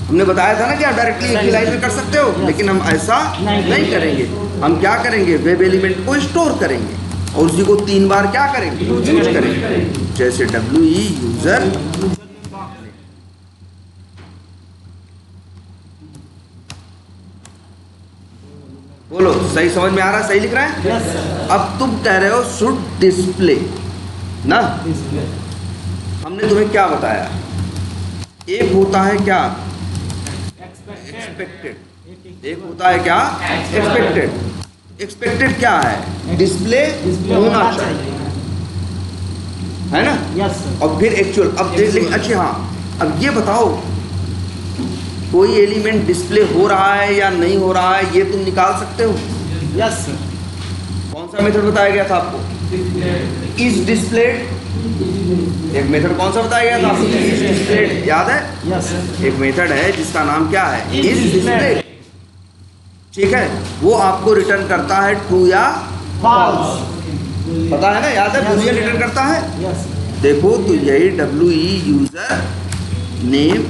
हमने बताया था ना कि आप डायरेक्टली एक ही लाइन में कर सकते हो, लेकिन हम ऐसा नहीं करेंगे। हम क्या करेंगे, वेब एलिमेंट को स्टोर करेंगे और उसी को 3 बार क्या करेंगे, यूज करेंगे। जैसे WE यूजर, बोलो सही समझ में आ रहा है, सही लिख रहा है। yes, अब तुम कह रहे हो शुड डिस्प्ले ना, हमने तुम्हें क्या बताया, एक होता है क्या, एक्सपेक्टेड, एक होता है क्या, एक्सपेक्टेड। एक्सपेक्टेड क्या है, डिस्प्ले होना चाहिए, है ना,
yes,
और फिर एक्चुअल। अब देख लेंगे, अच्छा हाँ, अब ये बताओ कोई एलिमेंट डिस्प्ले हो रहा है या नहीं हो रहा है, ये तुम निकाल सकते हो।
Yes sir.
कौन सा मेथड बताया गया था आपको, इज डिस्प्लेड, एक मेथड कौन सा बताया गया था आपको, इज डिस्प्लेड, याद है।
Yes sir.
एक मेथड है जिसका नाम क्या है, इज डिस्प्लेड, ठीक है। वो आपको रिटर्न करता है ट्रू या
फॉल्स,
पता है ना, याद है, बूलियन रिटर्न करता है।
यस।
देखो तो यही WE यूजर नेम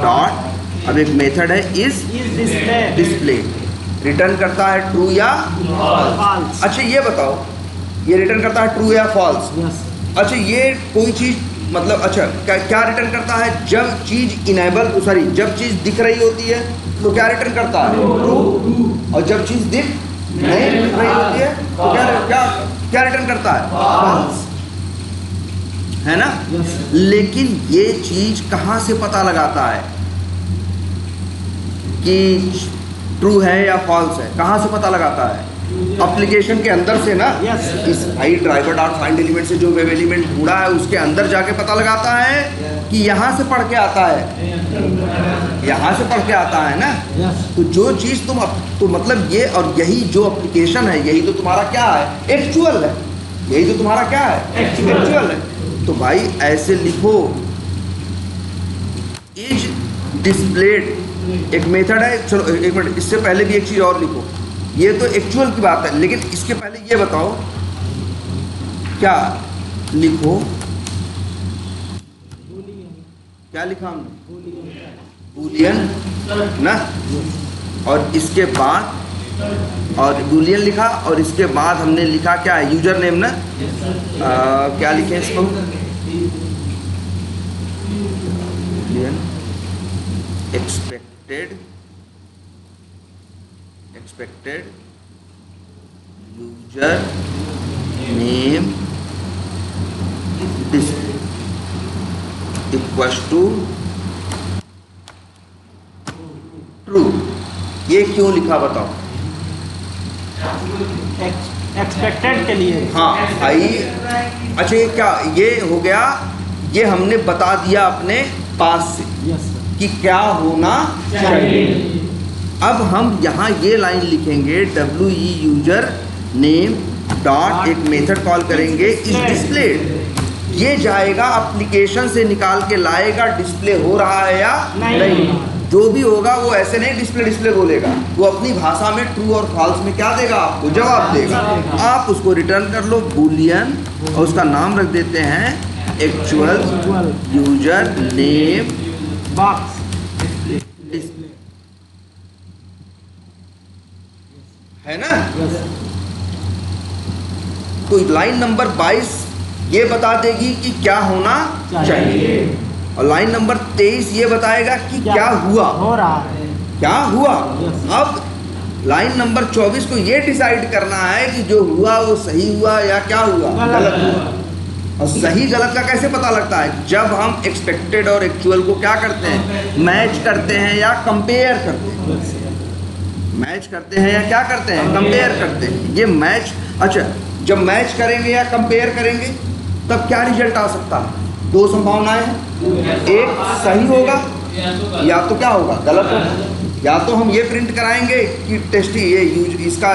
डॉट, अब एक मेथड है इज डिस्प्ले, रिटर्न करता है ट्रू या फॉल्स। अच्छा ये बताओ, ये रिटर्न करता है ट्रू या फॉल्स।
यस।
अच्छा ये कोई चीज मतलब, अच्छा क्या रिटर्न करता है, जब चीज इनेबल, सॉरी जब चीज दिख रही होती है तो क्या रिटर्न करता है, ट्रू, और जब चीज दिख नहीं रही होती है तो क्या रिटर्न करता है, फॉल्स, है ना। लेकिन ये चीज कहाँ से पता लगाता है कि ट्रू है या फॉल्स है, कहाँ से पता लगाता है, एप्लीकेशन के अंदर से ना। इस भाई ड्राइवर डॉट फाइंड एलिमेंट से जो वेब एलिमेंट ढूंढा है उसके अंदर जाके पता लगाता है कि यहाँ से पढ़ के आता है, यहाँ से पढ़ के आता है ना। तो जो चीज़ तुम तो मतलब ये, और यही जो एप्लीकेशन है यही तो तुम्हारा क्या है, एक्चुअल है, यही तो तुम्हारा क्या है, एक्चुअल है। तो भाई ऐसे लिखो, इज डिस्प्लेड एक मेथड है। चलो एक मिनट, इससे पहले भी एक चीज़ और लिखो, ये तो एक्चुअल की बात है, लेकिन इसके पहले ये बताओ क्या लिखो, क्या लिखा हमने, बूलियन ना। और इसके बाद और बूलियन लिखा, और इसके बाद हमने लिखा क्या है, यूजर नेम ना, क्या लिखे इसको, boolean expected user name display equals to true. ये क्यों लिखा बताओ?
एक्सपेक्टेड के लिए।
हाँ भाई, अच्छा ये क्या, ये हो गया, ये हमने बता दिया अपने पास से
यस
कि क्या होना चाहिए। अब हम यहाँ ये लाइन लिखेंगे, WE यूजर नेम डॉट, एक मेथड कॉल करेंगे इस डिस्प्लेड। ये जाएगा एप्लीकेशन से निकाल के लाएगा डिस्प्ले हो रहा है या नहीं। जो भी होगा वो ऐसे नहीं डिस्प्ले बोलेगा, वो अपनी भाषा में ट्रू और फॉल्स में क्या देगा, आपको जवाब देगा। आप उसको रिटर्न कर लो बूलियन, और उसका नाम रख देते हैं actual user name
box.
Display, है ना। तो लाइन नंबर 22 ये बता देगी कि क्या होना चाहिए, और लाइन नंबर 23 ये बताएगा कि क्या हुआ,
हो रहा है,
क्या हुआ। अब लाइन नंबर 24 को ये डिसाइड करना है कि जो हुआ वो सही हुआ या क्या हुआ, गलत हुआ। और सही गलत का कैसे पता लगता है? जब हम एक्सपेक्टेड और एक्चुअल को क्या करते हैं, मैच करते हैं या कंपेयर करते हैं। मैच करते हैं या क्या करते हैं, कंपेयर करते हैं। ये मैच, अच्छा जब मैच करेंगे या कंपेयर करेंगे तब क्या रिजल्ट आ सकता है? दो संभावनाएं हैं, एक सही होगा या तो क्या होगा, गलत होगा। या तो हम ये प्रिंट कराएंगे कि टेस्ट ये इसका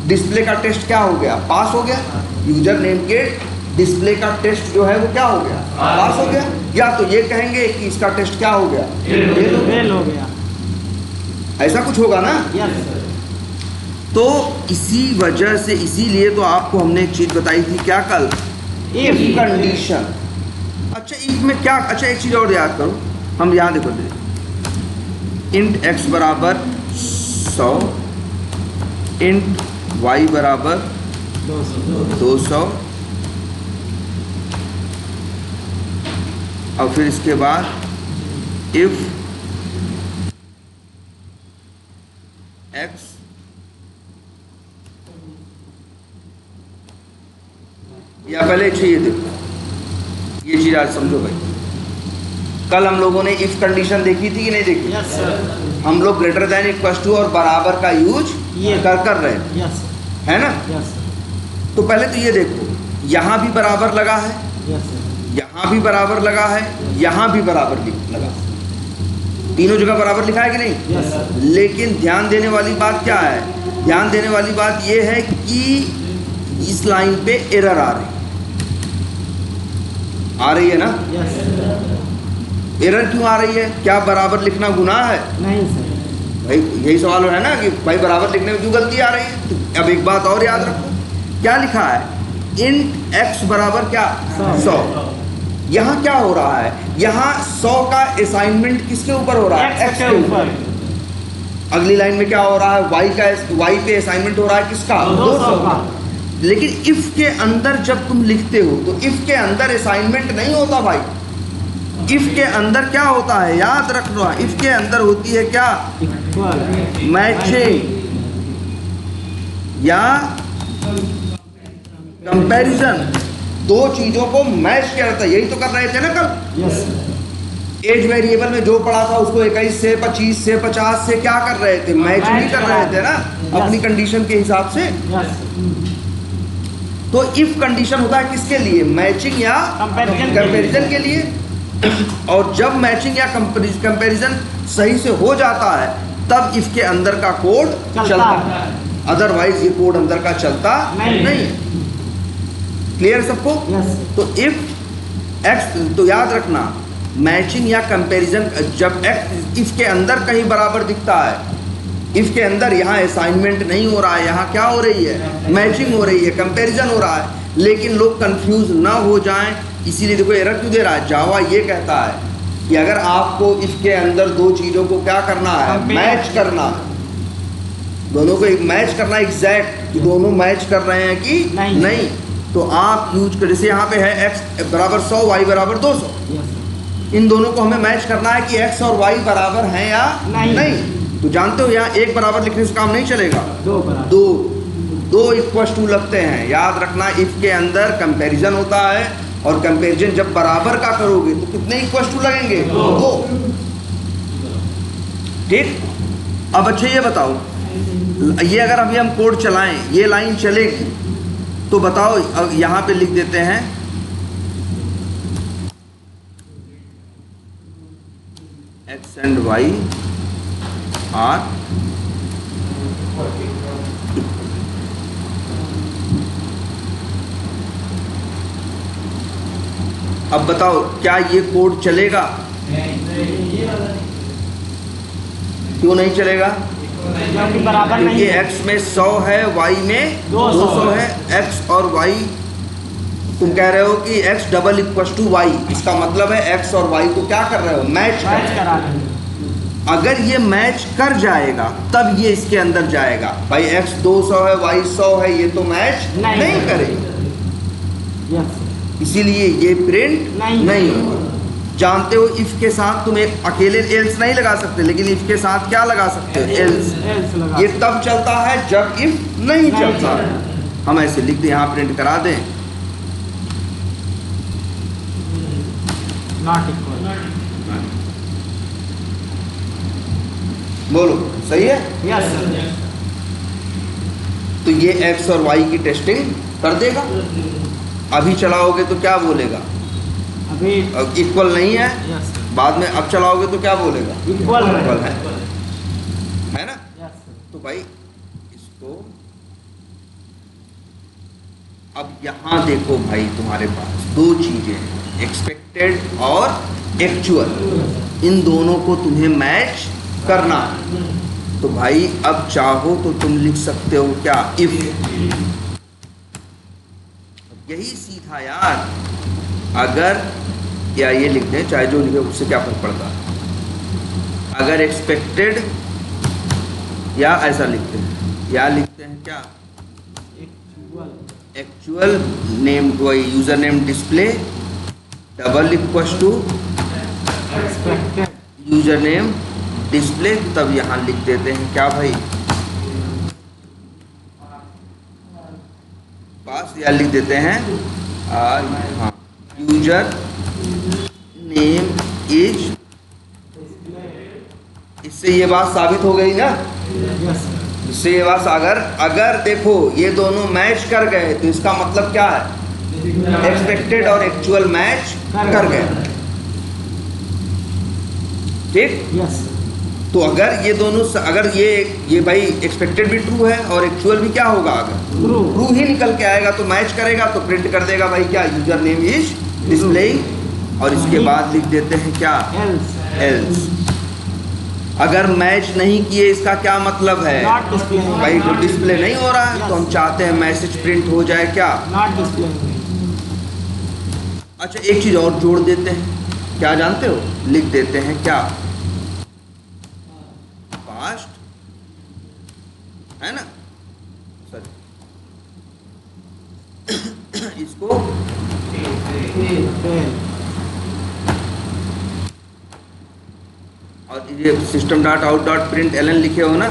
डिस्प्ले का टेस्ट क्या हो गया, पास हो गया, यूजर नेम के डिस्प्ले का टेस्ट जो है वो क्या हो गया, पास हो गया। या तो ये कहेंगे कि इसका टेस्ट क्या हो गया,
फेल हो गया।
ऐसा कुछ होगा ना।
यस।
तो इसी वजह से, इसीलिए तो आपको हमने एक चीज बताई थी क्या कल, इफ कंडीशन। अच्छा इफ में क्या, अच्छा एक चीज और याद करो, हम यहाँ देखो इंट x बराबर 100, इंट y बराबर 200, और फिर इसके बाद इफ x या पहले चाहिए देखो, ये चीज आज समझो भाई। कल हम लोगों ने इफ कंडीशन देखी थी कि नहीं देखी?
Yes sir.
हम लोग ग्रेटर देन इक्वल टू और बराबर का यूज कर रहे हैं,
यस
है ना।
यस
तो पहले तो ये देखो, यहाँ भी बराबर लगा है,
यस
यहाँ भी बराबर लगा है, यहाँ भी बराबर लगा, तीनों जगह बराबर लिखा है कि नहीं?
यस।
लेकिन ध्यान देने वाली बात क्या है, ध्यान देने वाली बात ये है कि इस लाइन पे एरर आ रही है ना।
यस।
एरर क्यों आ रही है? क्या बराबर लिखना गुनाह है?
नहीं सर।
भाई यही सवाल है ना कि भाई बराबर लिखने में क्यों गलती आ रही है। तो अब एक बात और याद रखो, क्या लिखा है, इंट x बराबर क्या, 100। यहाँ क्या हो रहा है, यहाँ 100 का असाइनमेंट किसके ऊपर हो रहा है, x के ऊपर। अगली लाइन में क्या हो रहा है, y पे असाइनमेंट हो रहा है किसका, 200 का। लेकिन इफ के अंदर जब तुम लिखते हो तो इफ के अंदर असाइनमेंट नहीं होता भाई। इफ के अंदर क्या होता है, याद रखना, इफ के अंदर होती है क्या, मैचिंग या कंपैरिजन। दो चीजों को मैच करता है, यही तो कर रहे थे ना कल।
यस।
एज वेरिएबल में जो पढ़ा था उसको 21 से 25 से 50 से क्या कर रहे थे, मैच भी कर रहे थे ना अपनी कंडीशन के हिसाब से। तो इफ कंडीशन होता है किसके लिए, मैचिंग या कंपैरिजन के लिए। और जब मैचिंग या कंपैरिजन सही से हो जाता है तब इफ के अंदर का कोड चलता है, अदरवाइज ये कोड अंदर का चलता नहीं। क्लियर सबको? तो इफ एक्स, तो याद रखना मैचिंग या कंपैरिजन, जब एक्स इफ के अंदर कहीं बराबर दिखता है, इफ के अंदर यहाँ असाइनमेंट नहीं हो रहा है, यहाँ क्या हो रही है, मैचिंग हो रही है, कंपैरिजन हो रहा है। लेकिन लोग कंफ्यूज ना हो जाएं, इसीलिए देखो एरर क्यों दे रहा है। जावा ये कहता है कि अगर आपको इफ के अंदर दो चीज़ों को क्या करना है, मैच करना है, दोनों को एक मैच करना एग्जैक्ट कि दोनों मैच कर रहे हैं कि
नहीं।
तो आप यूज कर, जैसे यहाँ पे है x बराबर 100 y बराबर 200,
यस सर।
इन दोनों को हमें मैच करना है कि x और y बराबर हैं या
नहीं।
तो जानते हो यहाँ एक बराबर लिखने से काम नहीं चलेगा,
2 बराबर।
दो इक्वल टू लगते हैं। याद रखना इफ के अंदर कंपैरिजन होता है और कंपैरिजन जब बराबर का करोगे तो कितने इक्वल टू लगेंगे, 2। ठीक। अब अच्छा ये बताओ, ये अगर अभी हम कोड चलाएं, ये लाइन चलेगी तो बताओ, अब यहाँ पे लिख देते हैं x एंड y आर अब बताओ क्या ये कोड चलेगा, क्यों नहीं चलेगा,
क्योंकि बराबर नहीं
क्योंकि
है।
x में 100 है, y में 200 है। x और y, तुम कह रहे हो कि x double equal to y, इसका मतलब है x और y को क्या कर रहे हो, मैच कर
मैच
रहे हो।
करा रहे हैं।
अगर ये मैच कर जाएगा तब ये इसके अंदर जाएगा। भाई x 200 है, y 100 है, ये तो मैच नहीं करेगा,
यस
इसीलिए ये प्रिंट नहीं होगा। जानते हो इफ के साथ तुम एक अकेले एल्स नहीं लगा सकते, लेकिन इफ के साथ क्या लगा सकते हो, एल्स।
लगा।
ये तब चलता है जब इफ नहीं चलता है। हम ऐसे लिख दें, यहाँ प्रिंट करा दें,
नॉट इक्वल।
बोलो सही है।
Yes sir.
तो ये x और y की टेस्टिंग कर देगा। अभी चलाओगे तो क्या बोलेगा,
अभी
इक्वल नहीं है,
यस सर।
बाद में अब चलाओगे तो क्या बोलेगा,
इक्वल
इक्वल है ना।
Yes sir.
तो भाई इसको अब यहाँ देखो भाई, तुम्हारे पास दो चीजें हैं, एक्सपेक्टेड और एक्चुअल। इन दोनों को तुम्हें मैच करना है। तो भाई अब चाहो तो तुम लिख सकते हो क्या, इफ। यही सीधा यार, अगर या ये लिख दें, चाहे जो लिखे उससे क्या फर्क पड़ता है। अगर एक्सपेक्टेड या ऐसा लिखते हैं, या लिखते हैं क्या, एक्चुअल नेम, वही user name display double equal to user name display, तब यहाँ लिख देते हैं क्या भाई, पास, या लिख देते हैं हाँ, यूजर नेम इज। इससे ये बात साबित हो गई ना, इससे ये बात, अगर देखो ये दोनों मैच कर गए तो इसका मतलब क्या है, एक्सपेक्टेड और एक्चुअल मैच कर गए। ठीक।
यस।
तो अगर ये दोनों, अगर ये भाई एक्सपेक्टेड भी ट्रू है और एक्चुअल भी क्या होगा, अगर ट्रू ही निकल के आएगा तो मैच करेगा, तो प्रिंट कर देगा भाई क्या, यूजर नेम इज डिस्प्लेइंग, और इसके बाद लिख देते हैं क्या, एल्स। अगर मैच नहीं किए इसका क्या मतलब है,
नॉट डिस्प्ले।
भाई जो डिस्प्ले नहीं हो रहा है, तो हम चाहते हैं मैसेज प्रिंट हो जाए क्या,
नॉट डिस्प्ले।
अच्छा एक चीज और जोड़ देते हैं, क्या जानते हो, लिख देते हैं क्या, पास्ट, है ना, सॉरी इसको और ये system dot out dot print L N लिखे हो ना,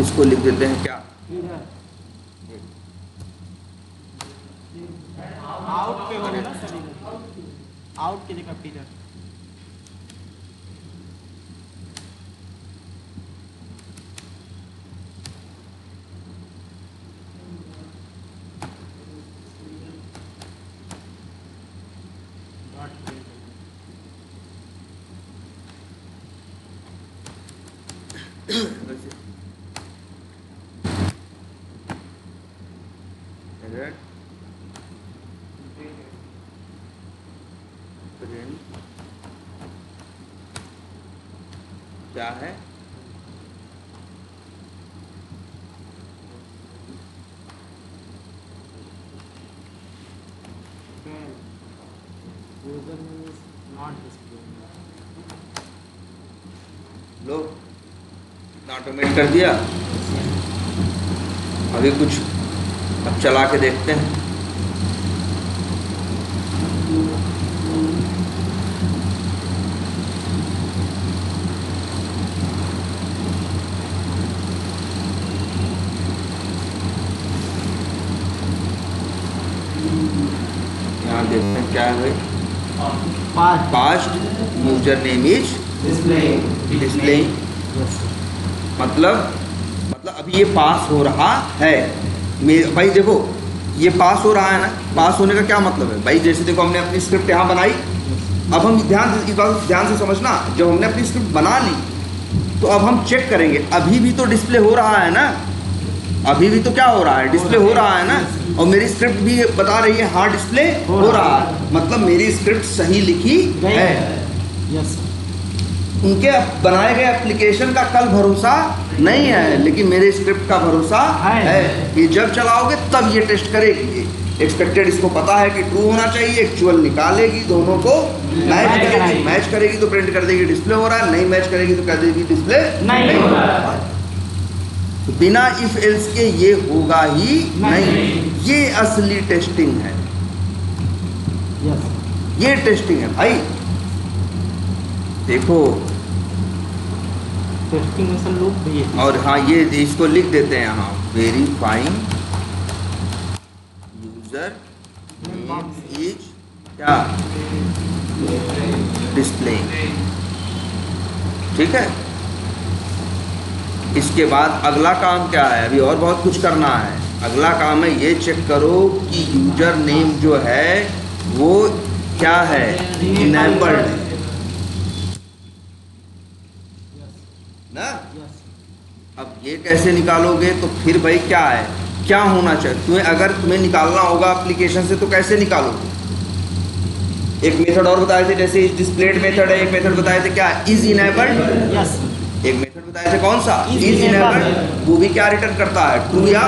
इसको लिख देते हैं क्या,
आउट पे होगा ना सर, आउट की जगह पीरियड।
क्या है, लो ऑटोमेट कर दिया। अभी कुछ अब चला के देखते हैं। यहाँ देखते हैं क्या है भाई, past user name is displaying. मतलब अभी ये पास हो रहा है भाई। देखो ये पास हो रहा है ना, पास होने का क्या मतलब है भाई? जैसे देखो हमने अपनी स्क्रिप्ट यहाँ बनाई, अब हम इस बात ध्यान से समझना, जब हमने अपनी स्क्रिप्ट बना ली तो अब हम चेक करेंगे, अभी भी तो डिस्प्ले हो रहा है ना, अभी भी तो क्या हो रहा है, डिस्प्ले हो रहा है ना, और मेरी स्क्रिप्ट भी बता रही है हाँ डिस्प्ले हो रहा है, मतलब मेरी स्क्रिप्ट सही लिखी है।
यस।
उनके बनाए गए एप्लीकेशन का कल भरोसा नहीं है, लेकिन मेरे स्क्रिप्ट का भरोसा है कि जब चलाओगे तब ये टेस्ट करेगी। एक्सपेक्टेड इसको पता है कि ट्रू होना चाहिए, एक्चुअल निकालेगी, दोनों को मैच करेगी तो प्रिंट कर देगी डिस्प्ले हो रहा है, नहीं मैच करेगी तो कह देगी डिस्प्ले नहीं हो रहा है। तो बिना इफ एल्स के ये होगा ही नहीं। ये असली टेस्टिंग है, ये टेस्टिंग है भाई। देखो
टेस्टिंग में लूप भी है।
और हाँ ये इसको लिख देते हैं यहाँ, वेरीफाइंग यूजर नेम इज क्या डिस्प्लेइंग। ठीक है, इसके बाद अगला काम क्या है? अभी और बहुत कुछ करना है। अगला काम है ये चेक करो कि यूजर नेम जो है वो क्या है, इनेबल्ड है ना। अब ये कैसे निकालोगे? तो फिर भाई क्या है, क्या होना चाहिए तुम्हें? अगर तुम्हें निकालना होगा एप्लीकेशन से तो कैसे निकालोगे? एक मेथड और बताए थे, जैसे इस डिस्प्लेड मेथड है, एक मेथड बताए थे क्या, इज इनेबल्ड।
यस।
एक मेथड बताए थे कौन सा, इज इनेबल्ड। वो भी क्या रिटर्न करता है, ट्रू या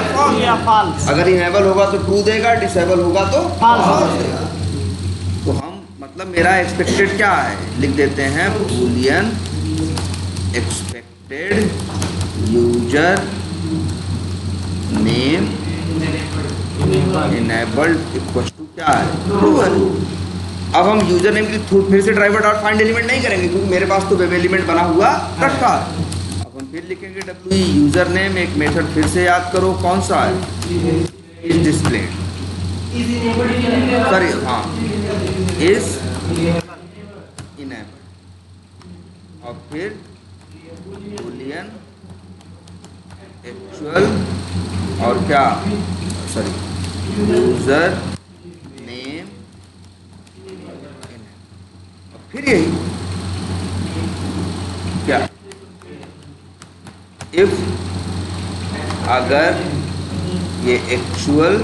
फॉल्स। अगर इनेबल होगा तो ट्रू देगा, डिसेबल होगा तो फॉल्स देगा। तो हम मतलब मेरा एक्सपेक्टेड क्या है लिख देते हैं, boolean expected user name enabled equal to क्या है, ट्रू है। अब हम यूजर नेम के लिए फिर से ड्राइवर डॉट फाइंड एलिमेंट नहीं करेंगे क्योंकि मेरे पास तो वेब एलिमेंट बना हुआ रखा है। अब हम फिर लिखेंगे डब्ल्यू यूजर नेम, एक मेथड फिर से याद करो कौन सा है, इज डिस्प्लेड, सॉरी हाँ इज इनेबल्ड, और फिर बूलियन एक्चुअल और क्या, सॉरी यूजर नेम, फिर यही क्या, इफ अगर ये एक्चुअल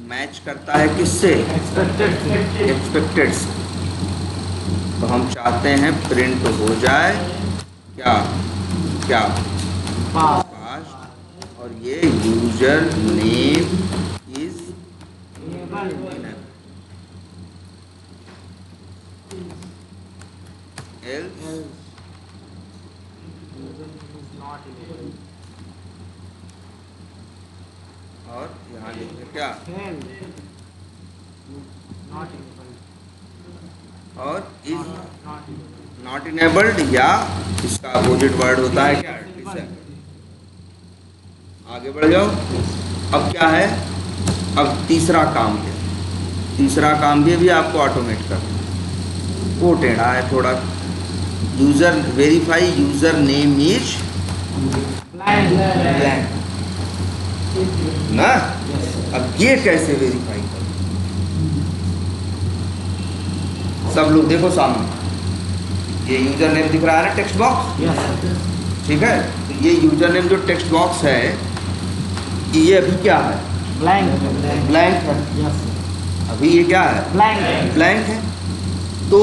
मैच करता है किससे, एक्सपेक्टेड से, तो हम चाहते हैं प्रिंट हो जाए क्या क्या पास्ट, और ये यूजर नेम इज else और यहाँ लिखेंगे क्या, और इज नॉट इनेबल्ड, या इसका अपोजिट वर्ड होता है क्या, डिसेबल्ड। आगे बढ़ जाओ। अब क्या है, अब तीसरा काम है, तीसरा काम भी आपको ऑटोमेट करना, वो टेढ़ा है थोड़ा। User verify user name is blank ना। अब ये कैसे वेरीफाई करें? सब लोग देखो सामने ये यूजर नेम दिख रहा है ना, टेक्स्ट बॉक्स, ठीक है। तो ये यूजर नेम जो टेक्स्ट बॉक्स है ये अभी क्या है, ब्लैंक है। अभी ये क्या है, ब्लैंक है। तो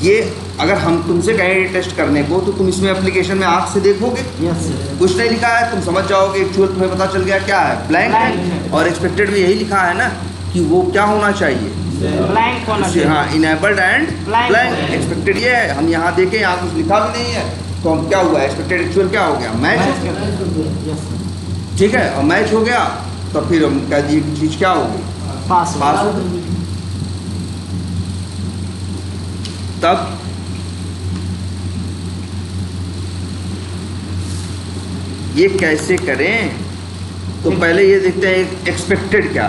ये अगर हम तुमसे कहें टेस्ट करने को तो तुम इसमें एप्लीकेशन में आँख से देखोगे, कुछ नहीं लिखा है, तुम समझ जाओगे एक्चुअल तुम्हें पता चल गया क्या है, ब्लैंक है। और एक्सपेक्टेड में यही लिखा है ना कि वो क्या होना चाहिए,
ब्लैंक होना चाहिए।
हाँ इनेबल्ड एंड ब्लैंक। एक्सपेक्टेड ये है, हम यहाँ देखें यहाँ कुछ लिखा भी नहीं है, तो हम क्या हुआ, एक्सपेक्टेड एक्चुअल क्या हो गया, मैच। ठीक है, और मैच हो गया तो फिर हम कह दिए कि चीज़ क्या होगी,
पास
पास हो गई। तब ये कैसे करें, तो पहले ये देखते हैं एक्सपेक्टेड क्या।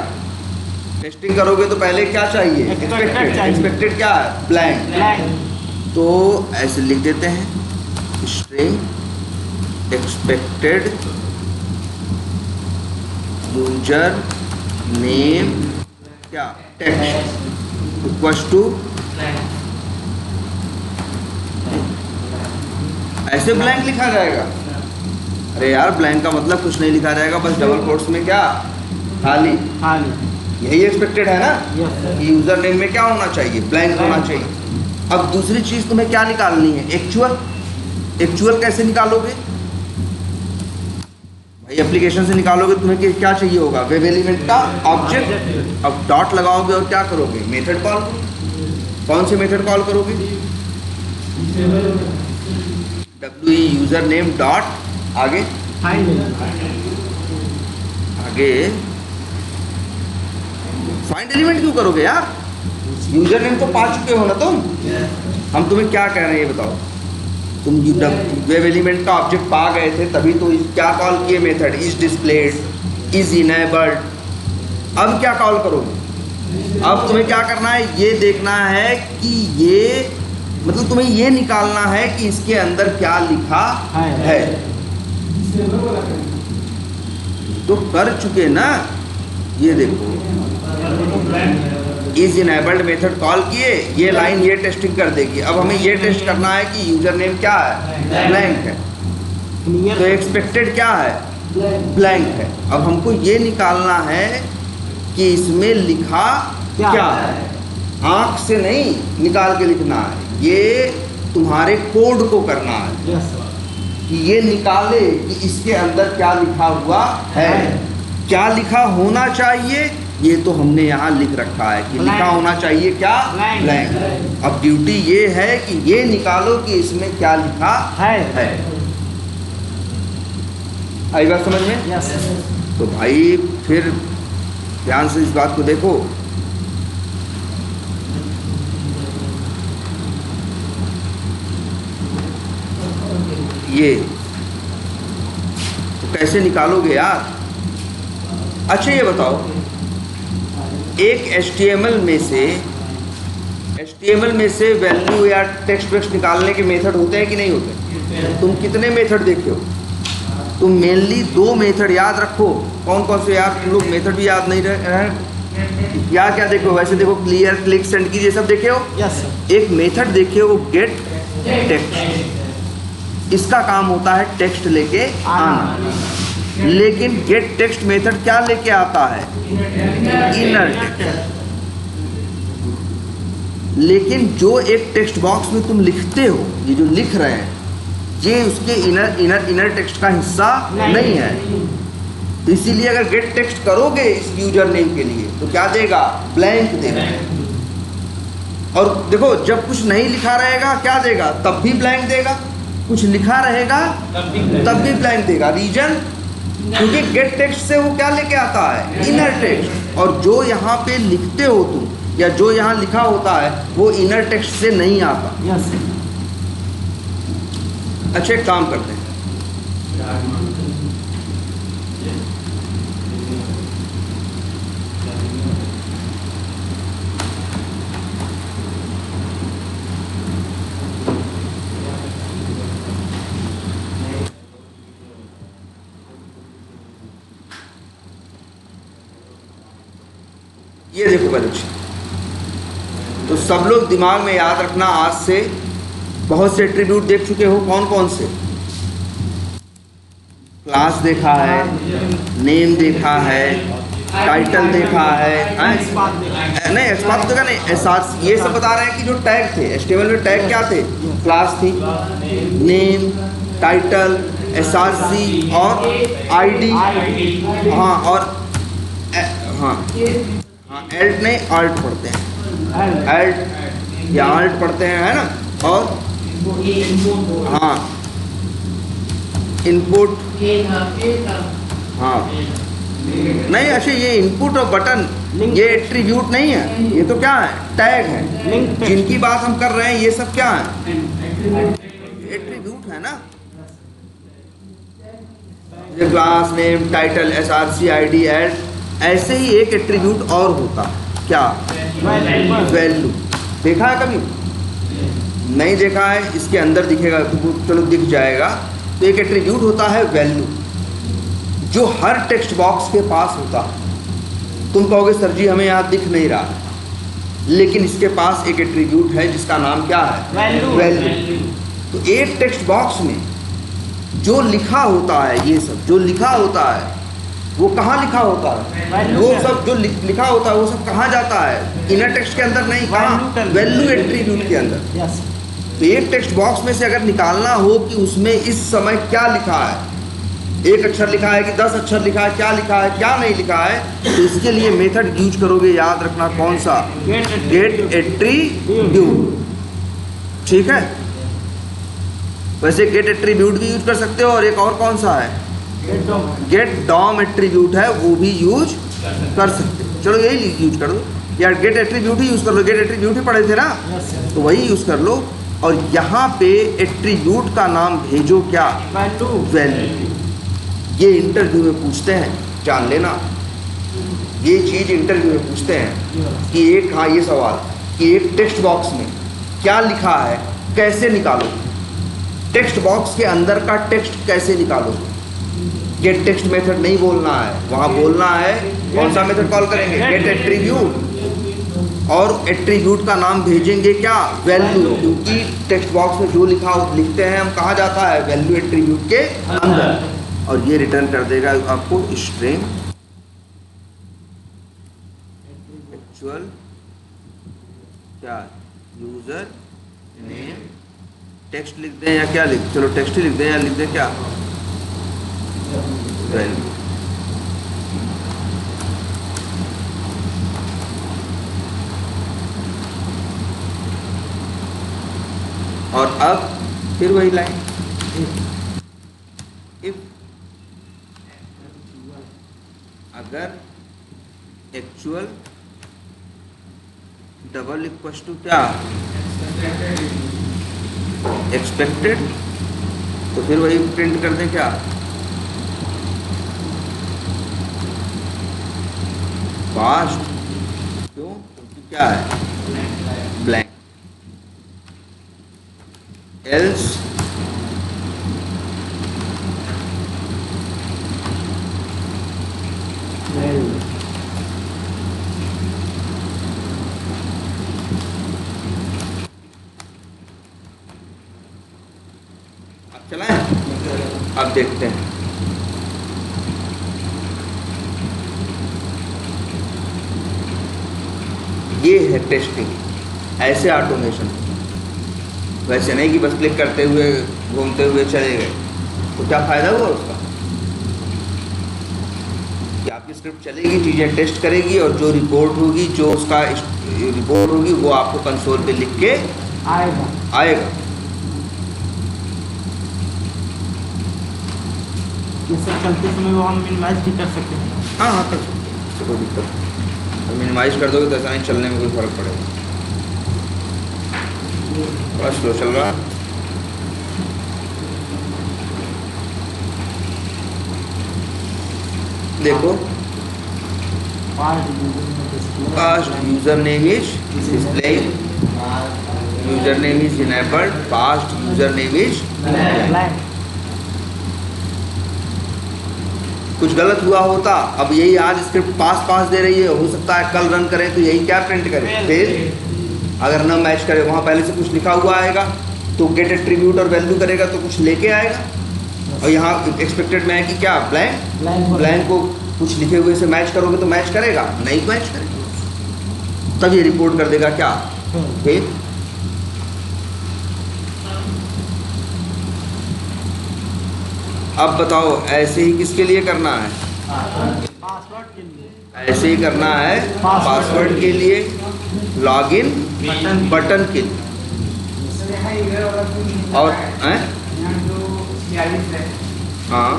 टेस्टिंग करोगे तो पहले क्या चाहिए, एक्सपेक्टेड। एक्सपेक्टेड क्या है, ब्लैंक।
ब्लैंक।
तो ऐसे लिख देते हैं स्ट्रिंग एक्सपेक्टेड यूजर नेम क्या, टेक्स्ट इक्वल्स टू, ऐसे ब्लैंक लिखा जाएगा। अरे यार ब्लैंक का मतलब कुछ नहीं लिखा जाएगा, बस डबल कोट्स में क्या, खाली।
खाली।
यही एक्सपेक्टेड है ना,
यस सर।
कि यूजर नेम में क्या होना चाहिए, ब्लैंक होना चाहिए। अब दूसरी चीज तुम्हें क्या निकालनी है, एक्चुअल। एक्चुअल कैसे निकालोगे भाई, एप्लीकेशन से निकालोगे। तुम्हें क्या चाहिए होगा, वेब एलिमेंट का ऑब्जेक्ट। अब डॉट लगाओगे और क्या करोगे, मेथड कॉल। कौन से मेथड कॉल करोगे, डब्ल्यू यूजर नेम डॉट आगे, आगे फाइंड एलिमेंट क्यों करोगे यार, यूजर नेम तो पा चुके हो ना तुम। हम तुम्हें क्या कह रहे हैं ये बताओ, तुम वेब एलिमेंट का ऑब्जेक्ट पा गए थे, तभी तो क्या कॉल किए, method is displayed, is enabled. अब क्या कॉल करोगे, अब तुम्हें क्या करना है, ये देखना है कि ये मतलब तुम्हें ये निकालना है कि इसके अंदर क्या लिखा है। तो कर चुके ना, ये देखो इज इनेबल्ड मेथड कॉल किए, ये लाइन ये टेस्टिंग कर देगी। अब हमें ये टेस्ट करना है कि यूजर नेम क्या है, ब्लैंक है। तो एक्सपेक्टेड क्या है, ब्लैंक है। अब हमको ये निकालना है कि इसमें लिखा क्या है। आंख से नहीं निकाल के लिखना है, ये तुम्हारे कोड को करना है।
Yes sir.
कि ये निकाले कि इसके अंदर क्या लिखा हुआ है, क्या लिखा होना चाहिए, ये तो हमने यहाँ लिख रखा है कि लिखा होना चाहिए क्या, ब्लैंक। अब ड्यूटी ये है कि ये निकालो कि इसमें क्या लिखा है। आई बात समझ में?
Yes sir.
तो भाई फिर ध्यान से इस बात को देखो, ये तो कैसे निकालोगे यार। अच्छा ये बताओ, एक HTML में से वैल्यू या टेक्स्ट वेक्स्ट निकालने के मेथड होते हैं कि नहीं होते। तुम कितने मेथड देखे हो, तुम मेनली 2 मेथड याद रखो। कौन कौन से यार, तुम लोग मेथड भी याद नहीं रहे, क्या क्या देखे हो वैसे, देखो क्लियर, क्लिक, सेंड कीजिए, सब देखे हो।
Yes sir.
एक मेथड देखे हो गेट टेक्स्ट, इसका काम होता है टेक्स्ट लेके आना। लेकिन गेट टेक्स्ट मेथड क्या लेके आता है, इनर टेक्स्ट। लेकिन जो एक टेक्स्ट बॉक्स में तुम लिखते हो, ये जो लिख रहे हैं, ये उसके इनर टेक्स्ट का हिस्सा नहीं है। तो इसीलिए अगर गेट टेक्स्ट करोगे इस यूजर नेम के लिए तो क्या देगा, ब्लैंक देगा। और देखो जब कुछ नहीं लिखा रहेगा क्या देगा, तब भी ब्लैंक देगा। कुछ लिखा रहेगा तब भी ब्लैंक देगा। रीजन, क्योंकि गेट टेक्स्ट से वो क्या लेके आता है, इनर टेक्स्ट। और जो यहाँ पे लिखते हो तुम, या जो यहाँ लिखा होता है, वो इनर टेक्स्ट से नहीं आता।
यस।
अच्छा एक काम करते हैं, ये देखो परीक्षा, तो सब लोग दिमाग में याद रखना, आज से बहुत से एट्रीब्यूट देख चुके हो। कौन कौन से, क्लास देखा है, नेम देखा है, टाइटल देखा है, नहीं एक्सपाथ तो क्या नहीं, एसआर, ये सब बता रहे हैं कि जो टैग थे HTML में, टैग क्या थे, क्लास थी, नेम, टाइटल, SRC और ID। हाँ, और हाँ एल्ट नहीं, अल्ट पढ़ते हैं, एल्ट या अल्ट पढ़ते हैं, है ना। और हाँ इनपुट, हाँ नहीं, अच्छा ये इनपुट और बटन ये एट्रीब्यूट नहीं है, ये तो क्या है, टैग है।
लिंक
जिनकी बात हम कर रहे हैं ये सब क्या है, एट्रीब्यूट है ना। ये class name, title, SRC, ID, add, ऐसे ही एक एट्रीब्यूट और होता है, क्या, वैल्यू। देखा है कभी? नहीं देखा है, इसके अंदर दिखेगा, चलो दिख जाएगा। तो एक एट्रीब्यूट होता है वैल्यू, जो हर टेक्स्ट बॉक्स के पास होता है। तुम कहोगे सर जी हमें यहाँ दिख नहीं रहा, लेकिन इसके पास एक एट्रीब्यूट है जिसका नाम क्या है, वैल्यू। तो एक टेक्स्ट बॉक्स में जो लिखा होता है, ये सब जो लिखा होता है वो कहाँ लिखा होता है, वो सब जो लिखा होता है वो सब कहाँ जाता है, इनर टेक्स्ट के अंदर नहीं, कहाँ, वैल्यू एट्रीब्यूट के अंदर। तो एक टेक्स्ट बॉक्स में से अगर निकालना हो कि उसमें इस समय क्या लिखा है, एक अक्षर लिखा है कि 10 अक्षर लिखा है, क्या लिखा है क्या नहीं लिखा है, तो इसके लिए मेथड यूज करोगे, याद रखना कौन सा, गेट एट्रीब्यूट। ठीक है, वैसे गेट एट्रीब्यूट भी यूज कर सकते हो, और एक और कौन सा है, गेट डॉम एट्रीब्यूट है, वो भी यूज कर सकते हो। चलो यही यूज कर दो यार, गेट एट्रीब्यूट ही यूज कर लो, गेट एट्रीब्यूट ही पढ़े थे ना, तो वही यूज कर लो। और यहाँ पे एट्रीब्यूट का नाम भेजो क्या, वैल्यू। ये इंटरव्यू में पूछते हैं, जान लेना, ये चीज़ इंटरव्यू में पूछते हैं कि एक, हाँ ये सवाल कि एक टेक्स्ट बॉक्स में क्या लिखा है कैसे निकालो, टेक्स्ट बॉक्स के अंदर का टेक्स्ट कैसे निकालो। गेट टेक्स्ट मेथड नहीं बोलना है, वहाँ बोलना है कौन सा मेथड कॉल करेंगे, गेट एट्रीब्यूट, और एट्रीब्यूट का नाम भेजेंगे क्या, वैल्यू, क्योंकि टेक्स्ट बॉक्स में जो लिखा लिखते हैं हम कहाँ जाता है, वैल्यू एट्रीब्यूट के अंदर, और ये रिटर्न कर देगा आपको स्ट्रिंग एक्चुअल क्या, यूजर नेम, टेक्स्ट लिख दें या क्या लिख, चलो टेक्स्ट ही लिख दें या लिख दें क्या, वैल्यू। और अब फिर वही लाइन, इफ अगर एक्चुअल डबल इक्वल टू क्या, एक्सपेक्टेड, तो फिर वही प्रिंट कर दें क्या, पास्ट। क्यों, क्योंकि क्या है, ब्लैंक। एल्स अब चलाएं, अब देखते हैं। ये है टेस्टिंग, ऐसे ऑटोमेशन, वैसे नहीं कि बस क्लिक करते हुए घूमते हुए चले गए, तो क्या फ़ायदा हुआ उसका, कि आपकी स्क्रिप्ट चलेगी, चीज़ें टेस्ट करेगी, और जो रिपोर्ट होगी, जो उसका रिपोर्ट होगी, वो आपको कंसोल पे लिख के आएगा।
जैसे चलते समय वो हम मिनिमाइज भी कर सकते हैं।
हाँ हाँ कर सकते, कोई दिक्कत नहीं, मिनिमाइज कर दोगे तो ऐसा नहीं चलने में कोई फ़र्क पड़ेगा। बड़ा स्लो चल रहा है, देखो past user name is displaying, user name is enabled, past user name is blank. कुछ गलत हुआ होता, अब यही आज स्क्रिप्ट पास दे रही है, हो सकता है कल रन करें तो यही क्या प्रिंट करे, फेल। अगर ना मैच करे, वहाँ पहले से कुछ लिखा हुआ आएगा, तो गेट एट्रीब्यूट और वैल्यू करेगा तो कुछ लेके आएगा, और यहाँ एक्सपेक्टेड में है कि क्या, ब्लैंक को कुछ लिखे हुए से मैच करोगे तो मैच करेगा, नहीं मैच करेगा, तब ये रिपोर्ट कर देगा क्या, फेल। अब बताओ ऐसे ही किसके लिए करना है,
पासवर्ड के लिए,
ऐसे ही करना है पासवर्ड के लिए, लॉगिन बटन के लिए, और हाँ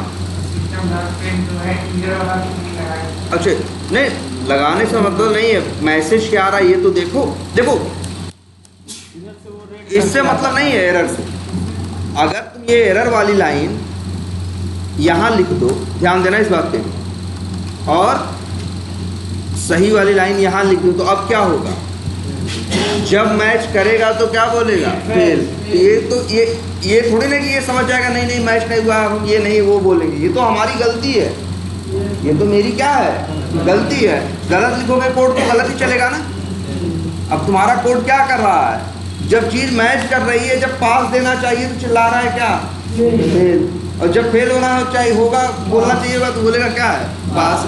अच्छा नहीं, लगाने से मतलब नहीं है, मैसेज क्या आ रहा है ये तो देखो। देखो
इधर से वो रेड
इससे मतलब नहीं है एरर से। अगर तुम ये एरर वाली लाइन यहाँ लिख दो, ध्यान देना इस बात पे, और सही वाली लाइन यहाँ लिख दो, तो अब क्या होगा, जब मैच करेगा तो क्या बोलेगा, फेल। ये तो ये थोड़ी ना कि ये समझ जाएगा नहीं नहीं मैच नहीं हुआ, हम ये नहीं वो बोलेंगे, ये तो हमारी गलती है, ये तो मेरी क्या है, गलती है। गलत लिखोगे कोड तो गलत ही चलेगा ना। अब तुम्हारा कोड क्या कर रहा है, जब चीज मैच कर रही है, जब पास देना चाहिए तो चिल्ला रहा है क्या, फेल। और जब फेल होना चाहिए होगा, बोलना चाहिए होगा, तो बोलेगा क्या है, पास।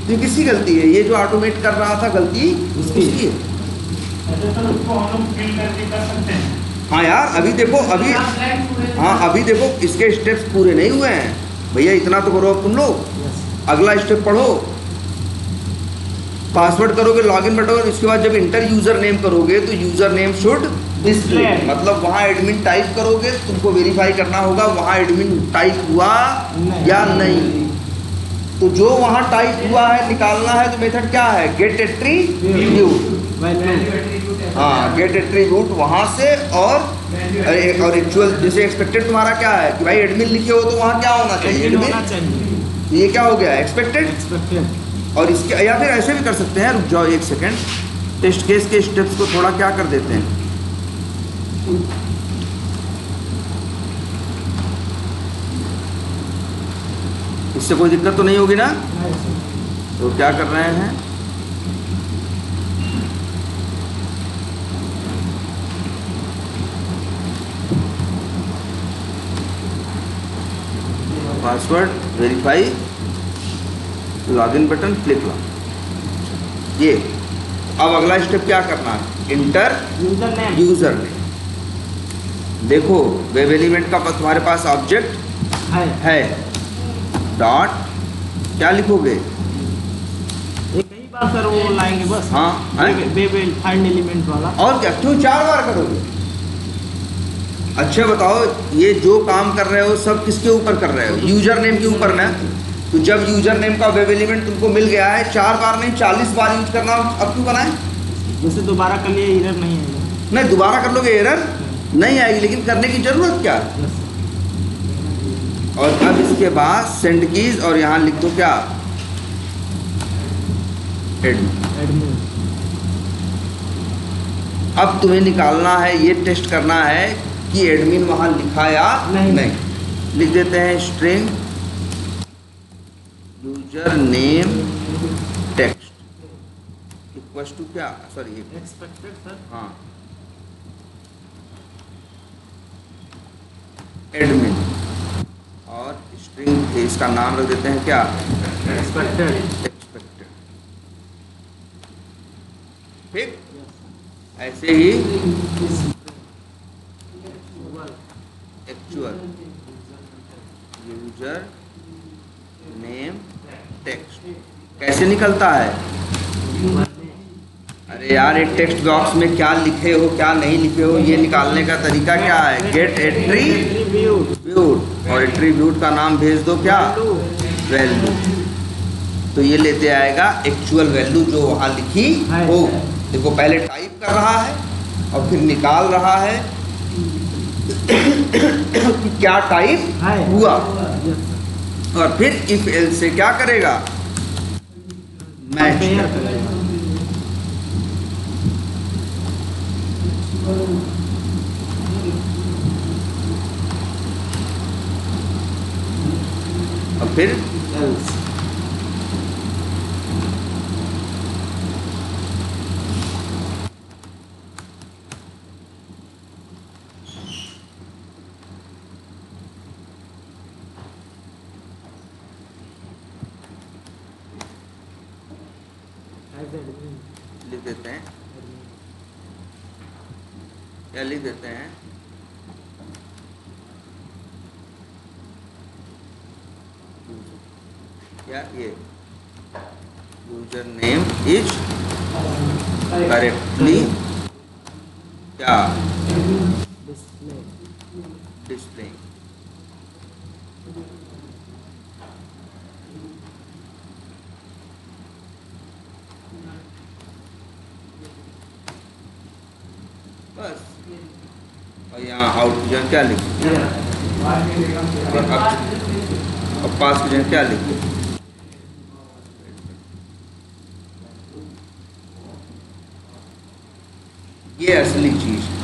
तो किसकी गलती है, ये जो ऑटोमेट कर रहा था गलती उसकी है। हाँ यार अभी देखो, अभी हाँ अभी देखो इसके स्टेप्स पूरे नहीं हुए हैं भैया, इतना तो करो अब तुम लोग। अगला स्टेप पढ़ो, पासवर्ड करोगे, लॉगिन बटन, इसके बाद जब इंटर यूजर नेम करोगे तो यूजर नेम शुड डिस्प्ले, मतलब वहाँ एडमिन टाइप करोगे, तुमको वेरीफाई करना होगा वहाँ एडमिन टाइप हुआ या नहीं। तो जो वहाँ टाइप हुआ है निकालना है, तो मेथड क्या है, गेट एट्रीब्यूट। हाँ गेट एट्रीब्यूट वहाँ से, और एक्चुअल जैसे एक्सपेक्टेड तुम्हारा क्या है कि भाई एडमिन लिखे हो तो वहाँ क्या होना चाहिए, एडमिन। ये क्या हो गया, एक्सपेक्टेड। और इसके या फिर ऐसे भी कर सकते हैं, रुक जाओ एक सेकेंड, टेस्ट केस के स्टेप्स को थोड़ा क्या कर देते हैं, इससे कोई दिक्कत तो नहीं होगी ना। तो क्या कर रहे हैं, password verify, login button, click log. ये अब अगला स्टेप क्या करना है, इंटर यूजर नेम। देखो वेब एलिमेंट का तुम्हारे पास ऑब्जेक्ट है, डॉट क्या लिखोगे,
एक ही बार सर वो लाएंगे बस।
हाँ
वेब फाइंड एलिमेंट वाला,
और क्या, क्यों 4 बार करोगे। अच्छा बताओ, ये जो काम कर रहे हो सब किसके ऊपर कर रहे हो, यूजर नेम के ऊपर ना। तो जब यूजर नेम का वेब एलिमेंट तुमको मिल गया है, 4 बार नहीं 40 बार यूज करना, अब क्यों बनाए।
जैसे दोबारा कर लिए एरर नहीं आएगा,
नहीं दोबारा कर लोगे एरर नहीं आएगी, लेकिन करने की जरूरत क्या। और अब इसके बाद सेंड कीज, और यहाँ लिख दो क्या, एडमिन। अब तुम्हें निकालना है, ये टेस्ट करना है कि एडमिन वहां लिखा या नहीं। लिख देते हैं string user name text equals to क्या, सॉरी
एक्सपेक्टेड सर,
हाँ एडमिन, और स्ट्रिंग इसका नाम रख देते हैं क्या,
एक्सपेक्टेड।
ठीक, ऐसे ही एक्चुअल यूजर नेम टेक्स्ट कैसे निकलता है। अरे यार एक टेक्स्ट बॉक्स में क्या लिखे हो क्या नहीं लिखे हो, ये निकालने का तरीका क्या है, गेट एट्रीब्यूट, और एट्रीब्यूट का नाम भेज दो क्या, वैल्यू। तो ये लेते आएगा एक्चुअल वैल्यू जो वहाँ लिखी हो। देखो पहले टाइप कर रहा है और फिर निकाल रहा है कि क्या टाइप हुआ, और फिर इफ एल से क्या करेगा, मैच। और फिर एल्स। लिख देते हैं, क्या लिख देते हैं, क्या ये यूजर नेम इज करेक्टली क्या डिस्प्ले। यहाँ आउट की जगह क्या लिखें? अब पास की जगह क्या लिखें? ये असली चीज है।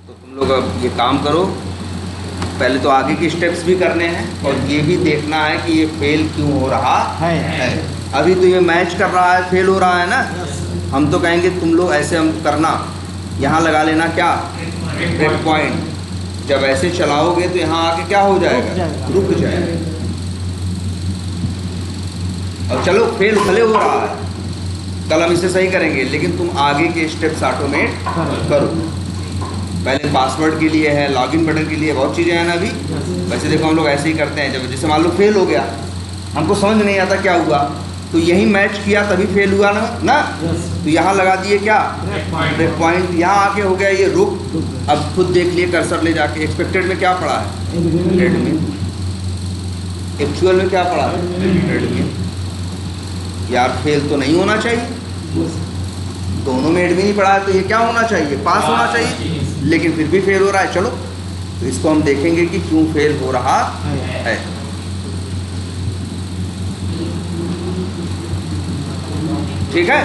तो तुम लोग अब ये काम करो, पहले तो आगे के स्टेप्स भी करने हैं और ये भी देखना है कि ये फेल क्यों हो रहा है। अभी तो ये मैच कर रहा है, फेल हो रहा है ना। हम तो कहेंगे तुम लोग ऐसे हम करना, यहाँ लगा लेना क्या, ब्रेक पॉइंट। जब ऐसे चलाओगे तो यहाँ आके क्या हो जाएगा, रुक जाएगा। अब चलो फेल भले हो रहा है, कल हम इसे सही करेंगे, लेकिन तुम आगे के स्टेप्स ऑटोमेट करो। पहले पासवर्ड के लिए है, लॉगिन बटन के लिए बहुत चीज़ें हैं ना अभी। वैसे देखो हम लोग ऐसे ही करते हैं, जब जैसे मान लो फेल हो गया, हमको समझ नहीं आता क्या हुआ, तो यही मैच किया तभी फेल हुआ ना। तो यहाँ लगा दिए क्या, ब्रेक पॉइंट। यहाँ आके हो गया ये रुक। अब खुद देख लिए कर्सर ले जाके, एक्सपेक्टेड में क्या पड़ा है, एडमिन। एक्चुअल में क्या पड़ा है, एडमिन। यार फेल तो नहीं होना चाहिए, दोनों में एडमिन ही पड़ा है, तो ये क्या होना चाहिए, पास होना चाहिए, लेकिन फिर भी फेल हो रहा है। चलो तो इसको हम देखेंगे कि क्यों फेल हो रहा है। ठीक है।